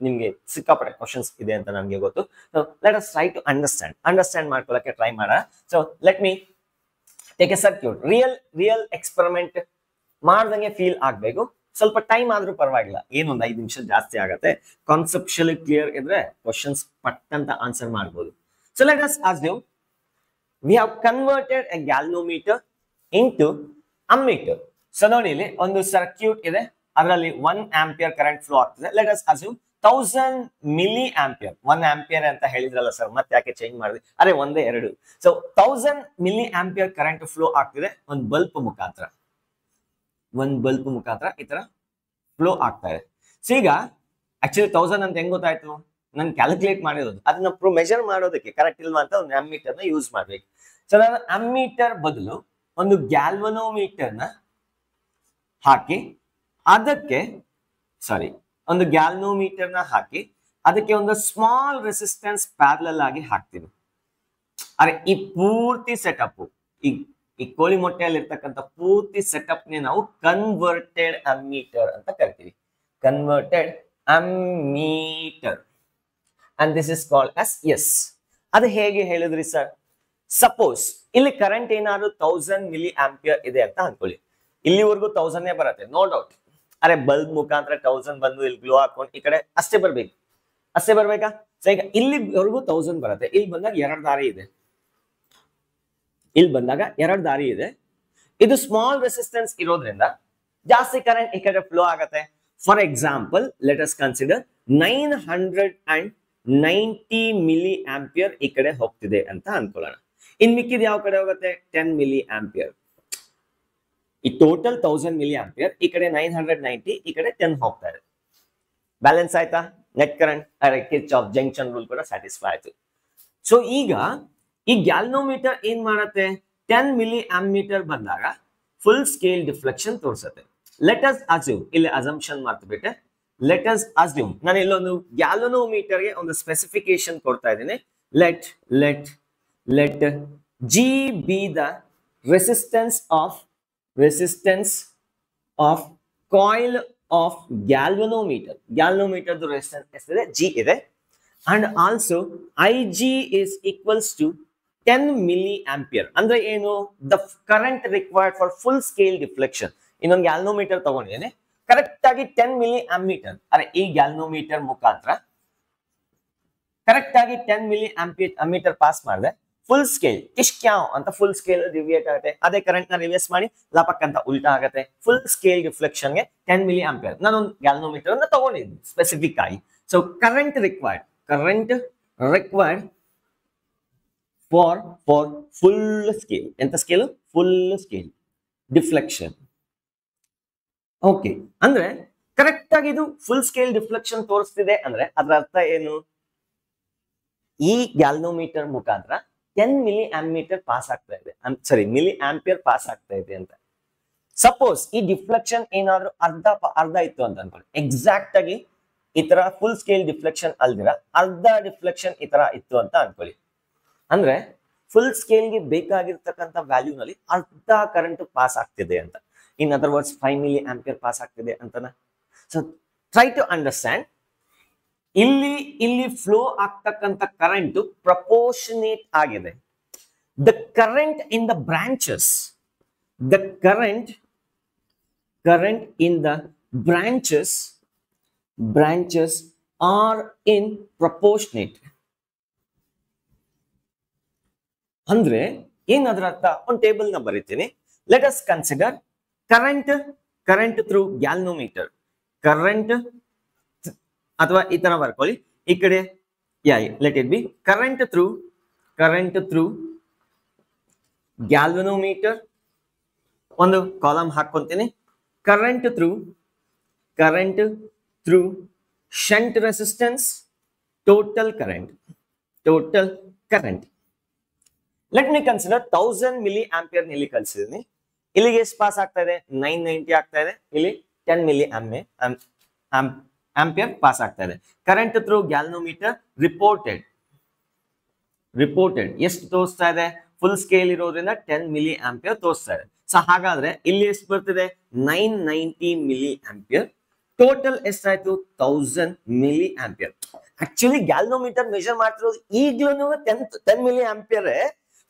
ನಿಮ್ಗೆ ಸಿಕ್ಕಾಪಟ್ಟೆ ಕ್ವಶನ್ಸ್ ಇದೆ ಅಂತ ನನಗೆ ಗೊತ್ತು. So let us try to understand ಮಾಡ್ಕೊಳ್ಳೋಕೆ ಟ್ರೈ ಮಾಡೋಣ. So let me take a circuit. Real experiment ಮಾಡ್ದಂಗೆ ಫೀಲ್ ಆಗ್ಬೇಕು. ಸ್ವಲ್ಪ ಟೈಮ್ ಆದ್ರೂ ಪರವಾಗಿಲ್ಲ, ಏನೊಂದು 5 ನಿಮಿಷ ಜಾಸ್ತಿ ಆಗತ್ತೆ. ಕಾನ್ಸೆಪ್ಚುಯಲಿ ಕ್ಲಿಯರ್ ಇದ್ರೆ ಕ್ವಶನ್ಸ್ ಪಟ್ ಅಂತ ಆನ್ಸರ್ ಮಾಡ್ಬೋದು. So let us assume we have converted A galvanometer into ammeter. So ನೋಡಿ, ಇಲ್ಲಿ ಒಂದು ಸರ್ಕ್ಯೂಟ್ ಇದೆ, ಅದರಲ್ಲಿ 1 ಆಂಪಿಯರ್ ಕರೆಂಟ್ ಫ್ಲೋ ಆಗ್ತದೆ. Let us assume 1000 milli ampere. 1 ampere ಅಂತ ಹೇಳಿದ್ರಲ್ಲ ಸರ್, ಮತ್ತೆ ಯಾಕೆ ಚೇಂಜ್ ಮಾಡಿದ್ರಿ? ಅರೆ ಒಂದೇ ಎರಡು. So 1000 milli ampere current flow ಆಗ್ತಿದೆ ಒಂದು ಬಲ್ಬ್ ಮುಖಾಂತರ. ಈ ತರ ಫ್ಲೋ ಆಗ್ತಾ ಇದೆ. ಸೊ ಈಗ ಆಕ್ಚುಲಿ 1000 ಅಂತ ಹೆಂಗ್ ಗೊತ್ತಾಯ್ತು? ನಾನು ಕ್ಯಾಲ್ಕುಲೇಟ್ ಮಾಡಿರೋದು, ಅದನ್ನ ಮೆಜರ್ ಮಾಡೋದಕ್ಕೆ ಕರೆಕ್ಟ್ ಇಲ್ವಾ ಅಂತ ಒಂದು ಅಮ್ಮೀಟರ್ ನ ಯೂಸ್ ಮಾಡ್ಬೇಕು. ಸೊ ನಾನು ಅಮ್ಮೀಟರ್ ಬದಲು ಒಂದು ಗ್ಯಾಲ್ವನೋಮೀಟರ್ ನ ಹಾಕಿ ಅದಕ್ಕೆ ಒಂದು ಸ್ಮಾಲ್ ರೆಸಿಸ್ಟೆನ್ಸ್ ಪ್ಯಾರಲಲ್ ಆಗಿ ಹಾಕ್ತೀನಿ. ಅರೆ ಈ ಪೂರ್ತಿ ಸೆಟಪ್, ಈ ಕೋಳಿ ಮೊಟ್ಟೆಯಲ್ಲಿ ಇರ್ತಕ್ಕಂಥ ಪೂರ್ತಿ ಸೆಟಪ್ ನೇ ನಾವು ಕನ್ವರ್ಟೆಡ್ ಅಮ್ಮೀಟರ್ ಅಂತ ಕರಿತೀವಿ. Converted ammeter, and this is called as S. ಅದು ಹೇಗೆ ಹೇಳಿದ್ರಿ ಸರ್? ಸಪೋಸ್ ಇಲ್ಲಿ ಕರೆಂಟ್ ಏನಾದ್ರು 1000 ಮಿಲಿ ಆಂಪಿಯರ್ ಇದೆ ಅಂತ ಅನ್ಕೊಳ್ಳಿ. ಇಲ್ಲಿವರೆಗೂ 1000 ಬರುತ್ತೆ, ನೋ ಡೌಟ್. ಅರೆ ಬಲ್ಬ್ ಮುಖಾಂತರ 1000 ಬಂದು ಇಲ್ಲಿ ಗ್ಲೋ ಹಾಕೊಂಡು ಈ ಕಡೆ ಅಷ್ಟೇ ಬರ್ಬೇಕಾ? ಸೊ ಈಗ ಇಲ್ಲಿವರೆಗೂ 1000 ಬರುತ್ತೆ. ಇಲ್ಲಿ ಬಂದಾಗ ಎರಡು ದಾರಿ ಇದೆ. ಇದು ಸ್ಮಾಲ್ ರೆಸಿಸ್ಟೆನ್ಸ್ ಇರೋದ್ರಿಂದ ಜಾಸ್ತಿ ಕರೆಂಟ್ ಈ ಕಡೆ ಫ್ಲೋ ಆಗತ್ತೆ. For example, let us consider 990 milli ampere ಈ ಕಡೆ ಹೋಗ್ತಿದೆ ಅಂತ ಅನ್ಕೊಳ್ಳೋಣ. ಇನ್ ಮಿಕ್ಕಿದ ಯಾವ ಕಡೆ ಹೋಗುತ್ತೆ? 10 ಮಿಲಿ ಆಂಪಿಯರ್. ಈ ಟೋಟಲ್ 1000 ಮಿಲಿ ಆಂಪಿಯರ್, ಈ ಕಡೆ 990, ಈ ಕಡೆ 10 ಹೋಗ್ತಾ ಇದೆ. ಬ್ಯಾಲೆನ್ಸ್ ಆಯ್ತಾ? Net current Kirchhoff junction rule ಕೂಡ ಸ್ಯಾಟಿಸ್ಫೈ ಆಯ್ತು. ಸೊ ಈಗ ಈ ಗ್ಯಾಲ್ವನೋಮೀಟರ್ ಏನ್ ಮಾಡತ್ತೆ? 10 ಮಿಲಿ ಆಂಪಿಯರ್ ಬಂದಾಗ ಫುಲ್ ಸ್ಕೇಲ್ ಡಿಫ್ಲೆಕ್ಷನ್ ತೋರಿಸುತ್ತೆ. ಲೆಟ್ ಅಸ್ ಅಸ್ಯೂಮ್, ಇಲ್ಲಿ ಅಸಂಪ್ಷನ್ ಮಾಡ್ಬಿಟ್ಟೆ. ಲೆಟ್ ಅಸ್ ಅಸ್ಯೂಮ್ ನಾನು ಇಲ್ಲೊಂದು ಗ್ಯಾಲ್ವನೋಮೀಟರ್ಗೆ ಒಂದು ಸ್ಪೆಸಿಫಿಕೇಶನ್ ಕೊಡ್ತಾ ಇದ್ದೀನಿ. let G be the resistance of coil of galvanometer. Galvanometer the resistance ಎಷ್ಟಿದೆ G ಇದೆ, and also Ig is equals to 10 milliampere. ಅಂದ್ರೆ ಏನು, the current required for full scale deflection. ಇನ್ನೊಂದು ಗ್ಯಾಲ್ನೋಮೀಟರ್ ತಗೊಂಡಿದ್ದೇನೆ, ಕರೆಕ್ಟ್ ಆಗಿ 10 ಮಿಲಿ ಆಂಪಿಯರ್. ಅರೆ ಈ galvanometer ಮುಖಾಂತರ ಕರೆಕ್ಟ್ ಆಗಿ 10 ಮಿಲಿ ಆಂಪಿಯರ್ ಪಾಸ್ ಮಾಡಿದೆ. ಫುಲ್ ಸ್ಕೇಲ್ ಕಿಶ್ಕ್ಯಾವ್ ಅಂತ ಫುಲ್ ಸ್ಕೇಲ್ ರಿವಿಯೇಟ್ ಆಗುತ್ತೆ. ಅದೇ ಕರೆಂಟ್ ನ ರಿವರ್ಸ್ ಮಾಡಿ ಲಪಕ್ ಅಂತ ಉಲ್ಟಾ ಆಗುತ್ತೆ. ಫುಲ್ ಸ್ಕೇಲ್ ಡಿಫ್ಲೆಕ್ಷನ್ ಗೆ 10 ಮಿಲಿ ಆಂಪಿಯರ್ ನಾನೊಂದು ಗ್ಯಾಲ್ನೋಮೀಟರ್ ಅನ್ನ ತಗೊಂಡಿದ್ದೀನಿ ಸ್ಪೆಸಿಫಿಕ್ ಆಗಿ. So current required for full scale, ಎಂತ scale, full scale deflection. Okay, ಅಂದ್ರೆ ಕರೆಕ್ಟ್ ಆಗಿ ಇದು ಫುಲ್ ಸ್ಕೇಲ್ ಡಿಫ್ಲೆಕ್ಷನ್ ತೋರಿಸ್ತಿದೆ ಅಂದ್ರೆ ಅದರ ಅರ್ಥ ಏನು, ಈ ಗ್ಯಾಲ್ನೋಮೀಟರ್ ಮುಖಾಂತರ 10 ಮಿಲಿ ಆಂಪಿಯರ್ ಪಾಸ್ ಆಗ್ತಾ ಇದೆ, ಮಿಲಿ ಆಂಪಿಯರ್ ಪಾಸ್ ಆಗ್ತಾ ಇದೆ ಅಂತ. ಸಪೋಸ್ ಈ ಡಿಫ್ಲೆಕ್ಷನ್ ಏನಾದ್ರೂ ಅರ್ಧ ಇತ್ತು ಅಂತ ಅನ್ಕೊಳ್ಳಿ, ಎಕ್ಸಾಕ್ಟ್ ಆಗಿ ಈ ತರ ಫುಲ್ ಸ್ಕೇಲ್ ಡಿಫ್ಲೆಕ್ಷನ್ ಅಲ್ದಿರ ಅರ್ಧ ಡಿಫ್ಲೆಕ್ಷನ್ ಈ ತರ ಇತ್ತು ಅಂತ ಅನ್ಕೊಳ್ಳಿ, ಅಂದ್ರೆ ಫುಲ್ ಸ್ಕೇಲ್ಗೆ ಬೇಕಾಗಿರ್ತಕ್ಕಂಥ ವ್ಯಾಲ್ಯೂ ನಲ್ಲಿ ಅರ್ಧ ಕರೆಂಟ್ ಪಾಸ್ ಆಗ್ತಿದೆ ಅಂತ. In other words 5 milli ampere pass ಆಗ್ತಿದೆ ಅಂತನ. ಸೊ ಟ್ರೈ ಟು ಅಂಡರ್ಸ್ಟ್ಯಾಂಡ್, ಇಲ್ಲಿ ಫ್ಲೋ ಆಗ್ತಕ್ಕಂಥ ಕರೆಂಟ್ ಪ್ರಪೋರ್ಷನೇಟ್ ಆಗಿದೆ. The current in the branches, the current in the branches are in proportionate. ಅಂದ್ರೆ ಏನದ್ರ ಅರ್ಥ, ಒಂದು ಟೇಬಲ್ ನ ಬರೀತೀನಿ. Let us consider current through galvanometer, current ಅಥವಾ ಈ ತರ ಬರ್ಕೊಳ್ಳಿ. ಈ ಕಡೆ let it be current through galvanometer, ಒಂದು ಕಾಲಮ್ ಹಾಕೊಂತೀನಿ. Current through shunt resistance, total current. Let me consider 1000 milli ampere ಇಲ್ಲಿ ಕಲಿಸಿದೀನಿ. ಇಲ್ಲಿಗೆ ಎಷ್ಟು ಪಾಸ್ ಆಗ್ತಾ ಇದೆ, 990 ಆಗ್ತಾ ಇದೆ. ಇಲ್ಲಿ 10 ಮಿಲಿ ಆಂಪಿಯರ್ ಪಾಸ್ ಆಗ್ತಾ ಇದೆ. ಕರೆಂಟ್ ಥ್ರೂ ಗ್ಯಾಲ್ನೋಮೀಟರ್ ರಿಪೋರ್ಟೆಡ್ ಎಷ್ಟು ತೋರಿಸ್ತಾ ಇದೆ, ಫುಲ್ ಸ್ಕೇಲ್ ಇರೋದ್ರಿಂದ 10 ಮಿಲಿ ಆಂಪಿಯರ್ ತೋರಿಸ್ತಾ ಇದೆ. ಸೊ ಹಾಗಾದ್ರೆ ಇಲ್ಲಿ ಎಷ್ಟು ಬರ್ತಿದೆ, 990 ಮಿಲಿ ಆಂಪಿಯರ್. ಟೋಟಲ್ ಎಷ್ಟಾಯ್ತು, 1000 milli ampere. Actually galvanometer measure ಮಾಡ್ತಿರೋದು ಈಗ್ಲೂ 10 ಮಿಲಿ ಆಂಪಿಯರ್,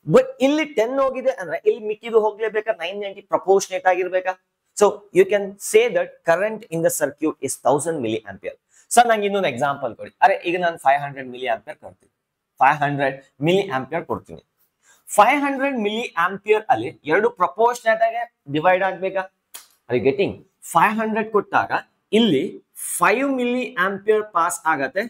ಬಟ್ ಇಲ್ಲಿ 10 ಹೋಗಿದೆ ಅಂದ್ರೆ ಇಲ್ಲಿ ಮಿಕ್ಕಿದು ಹೋಗ್ಲೇಬೇಕಾ, 990 ಪ್ರಪೋರ್ಷನೇಟ್ ಆಗಿರ್ಬೇಕಾ. So you can say that current in the circuit is 1000 milli ampere. Sir ನಂಗೆ ಇನ್ನೊಂದು ಎಕ್ಸಾಂಪಲ್ ಕೊಡಿ. ಅರೆ ಈಗ ನಾನು 500 ಮಿಲಿ ಆಂಪಿಯರ್ ಕೊಡ್ತೀನಿ, 500 ಮಿಲಿ ಆಂಪಿಯರ್ ಕೊಡ್ತೀನಿ. 500 ಮಿಲಿ ಆಂಪಿಯರ್ ಅಲ್ಲಿ ಎರಡು ಪ್ರಪೋರ್ಷನೇಟ್ ಆಗಿ ಡಿವೈಡ್ ಆಗ್ಬೇಕಾ. ಅರೆ ಗೆಟಿಂಗ್ 500 ಕೊಟ್ಟಾಗ ಇಲ್ಲಿ 5 ಮಿಲಿ ಆಂಪಿಯರ್ ಪಾಸ್ ಆಗತ್ತೆ,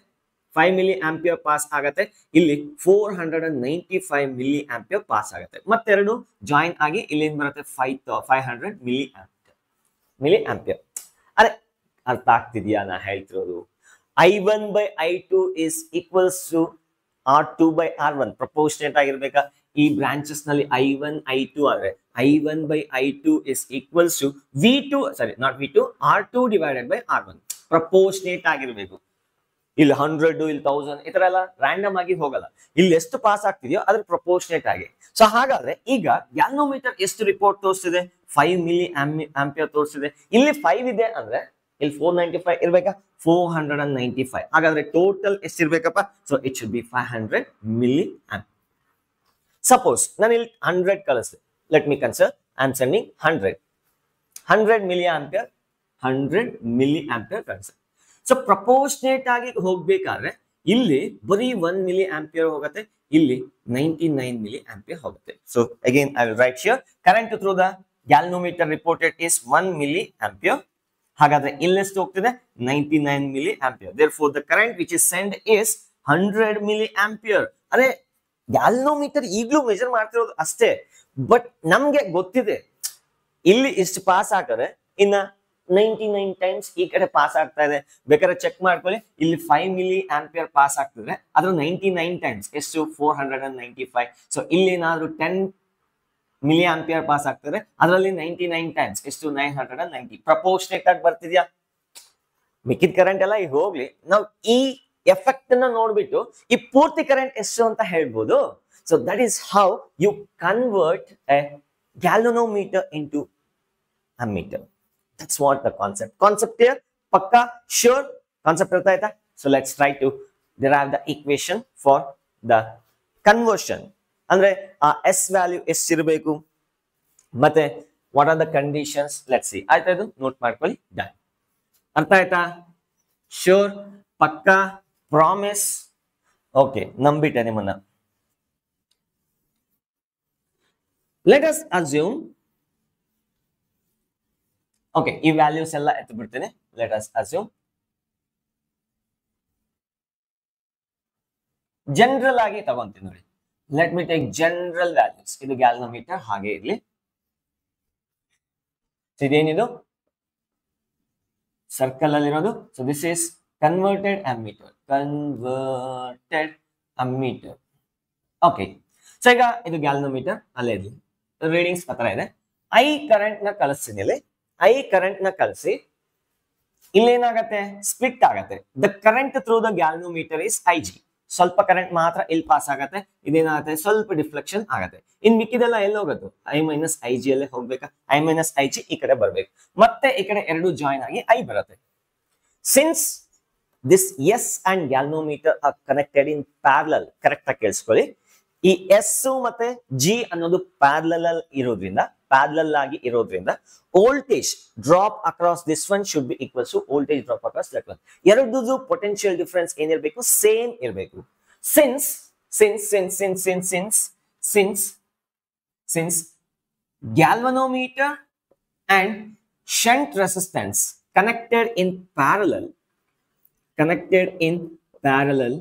5 ಮಿಲಿ ಆಂಪಿಯರ್ ಪಾಸ್ ಆಗತ್ತೆ. ಇಲ್ಲಿ 495 ಮಿಲಿ ಆಂಪಿಯರ್ ಪಾಸ್ ಆಗತ್ತೆ. ಮತ್ತೆರಡು ಜಾಯಿನ್ ಆಗಿ ಇಲ್ಲಿ ಏನ್ ಬರುತ್ತೆ, 500 ಮಿಲಿ ಆಂಪಿಯರ್. ಅರೆ ಅರ್ಥ ಆಗ್ತಿದ್ಯಾ ನಾ ಹೇಳ್ತಿರೋದು? I1/I2 is equals to R2/R1 proportionate ಆಗಿರ್ಬೇಕಾ. ಈ ಬ್ರಾಂಚಸ್ ನಲ್ಲಿ I1 I2 ಆದ್ರೆ I1/I2 is equals to R2 divided by R1 proportionate ಆಗಿರ್ಬೇಕು. ಇಲ್ಲಿ 100 ಇಲ್ಲಿ 1000 ಈ ತರ ಎಲ್ಲ ರ್ಯಾಂಡಮ್ ಆಗಿ ಹೋಗಲ್ಲ. ಇಲ್ಲಿ ಎಷ್ಟು ಪಾಸ್ ಆಗ್ತಿದೆಯೋ ಅದ್ರ ಪ್ರಪೋರ್ಷನೇಟ್ ಆಗಿ. ಸೊ ಹಾಗಾದ್ರೆ ಈಗ ಗ್ಯಾಲ್ನೋಮೀಟರ್ ಎಷ್ಟು ರಿಪೋರ್ಟ್ ತೋರಿಸ್ತಿದೆ, 5 ಮಿಲಿ ಆಂಪಿಯರ್ ತೋರಿಸ್ತಿದೆ. ಇಲ್ಲಿ 5 ಇದೆ ಅಂದ್ರೆ ಇಲ್ಲಿ 495 ಇರ್ಬೇಕಾ, 495. ಹಾಗಾದ್ರೆ ಟೋಟಲ್ ಎಷ್ಟು ಇರ್ಬೇಕಪ್ಪ, so it should be 500 milli ampere. Suppose ನಾನು ಇಲ್ಲಿ 100 ಕಳಿಸ್ದೆ, let me consider I am sending 100 milli ampere, 100 milli ampere ಕಳಿಸ್ದೆ. ಸೊ ಪ್ರಪೋರ್ಷನೇಟ್ ಆಗಿ ಹೋಗ್ಬೇಕಾದ್ರೆ ಇಲ್ಲಿ ಬರೀ 1 ಮಿಲಿ ಆಂಪಿಯರ್ ಹೋಗುತ್ತೆ, ಇಲ್ಲಿ 99 ಮಿಲಿ ಆಂಪಿಯರ್ ಹೋಗುತ್ತೆ. So again I will write here current through the galvanometer reported is 1 milli ampere. ಹಾಗಾದ್ರೆ ಇಲ್ಲೆಷ್ಟು ಹೋಗ್ತಿದೆ, 99 milli ampere. therefore the current which is sent is 100 milli ampere. ಅರೆ ಗ್ಯಾಲ್ನೋಮೀಟರ್ ಈಗಲೂ ಮೆಜರ್ ಮಾಡ್ತಿರೋದು ಅಷ್ಟೇ, but ನಮ್ಗೆ ಗೊತ್ತಿದೆ ಇಲ್ಲಿ ಇಷ್ಟು ಪಾಸ್ ಆಗ್ತದೆ, ಇನ್ನ 99 ಟೈಮ್ಸ್ ಈ ಕಡೆ ಪಾಸ್ ಆಗ್ತಾ ಇದೆ. ಬೇಕಾದ್ರೆ ಚೆಕ್ ಮಾಡ್ಕೊಳ್ಳಿ, ಇಲ್ಲಿ 5 ಮಿಲಿ ಆಂಪಿಯರ್ ಪಾಸ್ ಆಗ್ತದೆ, ಅದ್ರ 99 ಟೈಮ್ಸ್ ಎಷ್ಟು, 495. ಸೊ ಇಲ್ಲಿ ಏನಾದ್ರು 10 ಮಿಲಿ ಆಂಪಿಯರ್ ಪಾಸ್ ಆಗ್ತದೆ, ಅದರಲ್ಲಿ 99 ಟೈಮ್ಸ್ ಎಷ್ಟು, 990. ಪ್ರಪೋರ್ಷನೇಟ್ ಆಗಿ ಬರ್ತಿದ್ಯಾ? ಮಿಕ್ಕಿದ ಕರೆಂಟ್ ಎಲ್ಲ ಈಗ ಹೋಗ್ಲಿ, ನಾವು ಈ ಎಫೆಕ್ಟ್ ಅನ್ನ ನೋಡ್ಬಿಟ್ಟು ಈ ಪೂರ್ತಿ ಕರೆಂಟ್ ಎಷ್ಟು ಅಂತ ಹೇಳ್ಬೋದು. So that is how you convert a galvanometer into ammeter. That's what the concept here. Pakka, sure, concept artha aita. So let's try to derive the equation for the conversion. Andre s value ಎಷ್ಟು ಇರಬೇಕು ಮತ್ತೆ what are the conditions, let's see. ಆಯ್ತಾ, ಇದು note ಮಾಡ್ಕೊಳ್ಳಿ. Done. ಅರ್ಥ ಆಯ್ತಾ? sure, ಪಕ್ಕಾ, promise. Okay, ನಂಬಿಟ್ಟೆ ನಿಮ್ಮನ್ನ. let us assume, ಓಕೆ, ಈ ವ್ಯಾಲ್ಯೂಸ್ ಎಲ್ಲ ಎತ್ತು ಬಿಡ್ತೀನಿ. ಲೆಟ್ ಅಸ್ ಅಸ್ಯೂಮ್ ಜನರಲ್ ಆಗಿ ತಗೊಂತೀನಿ ನೋಡಿ. Let me take general values. ಇದು ಗ್ಯಾಲ್ವನೋಮೀಟರ್ ಹಾಗೆ ಇರ್ಲಿ. ಇದೇನಿದು ಸರ್ಕಲ್ ಅಲ್ಲಿ ಇರೋದು. So this is converted ammeter. Okay, so ಈಗ ಇದು ಗ್ಯಾಲ್ವನೋಮೀಟರ್ ಅಲ್ಲೇ ಇರ್ಲಿ. ರೀಡಿಂಗ್ಸ್ ಪತ್ರ ಇದೆ. ಐ ಕರೆಂಟ್ ನ ಕಳಿಸ್ತೀನಿ ಇಲ್ಲಿ. ಐ ಕರೆಂಟ್ ನ ಕಳಿಸಿ ಇಲ್ಲೇನಾಗತ್ತೆ, ಸ್ಪ್ಲಿಟ್ ಆಗತ್ತೆ. The current through the galvanometer is IG. ಸ್ವಲ್ಪ ಕರೆಂಟ್ ಮಾತ್ರ ಇಲ್ಲಿ ಪಾಸ್ ಆಗತ್ತೆ. ಇದೇನಾಗತ್ತೆ, ಸ್ವಲ್ಪ ಡಿಫ್ಲೆಕ್ಷನ್ ಆಗತ್ತೆ. ಇನ್ ಮಿಕ್ಕಿದೆಲ್ಲ ಎಲ್ಲಿ ಹೋಗುತ್ತೆ, I ಮೈನಸ್ IG ಅಲ್ಲೇ ಹೋಗ್ಬೇಕಾ. I ಮೈನಸ್ IG ಈ ಕಡೆ ಬರ್ಬೇಕು, ಮತ್ತೆ ಈ ಕಡೆ ಎರಡು ಜಾಯಿನ್ ಆಗಿ I ಬರುತ್ತೆ. Since this S and galvanometer are connected in parallel, correct ಆಗಿ ಕೇಳಿಸ್ಕೊಳ್ಳಿ. ಈ ಎಸ್ ಮತ್ತೆ ಜಿ ಅನ್ನೋದು ಪ್ಯಾರಲಲ್ ಆಗಿ ಇರೋದ್ರಿಂದ voltage drop across this one should be equals to voltage drop across that one. ಎರಡದು ಪೊಟೆನ್ಶಿಯಲ್ ಡಿಫರೆನ್ಸ್ ಏನಿರಬೇಕು, ಸೇಮ್ ಇರಬೇಕು. Since galvanometer and shunt resistance connected in parallel,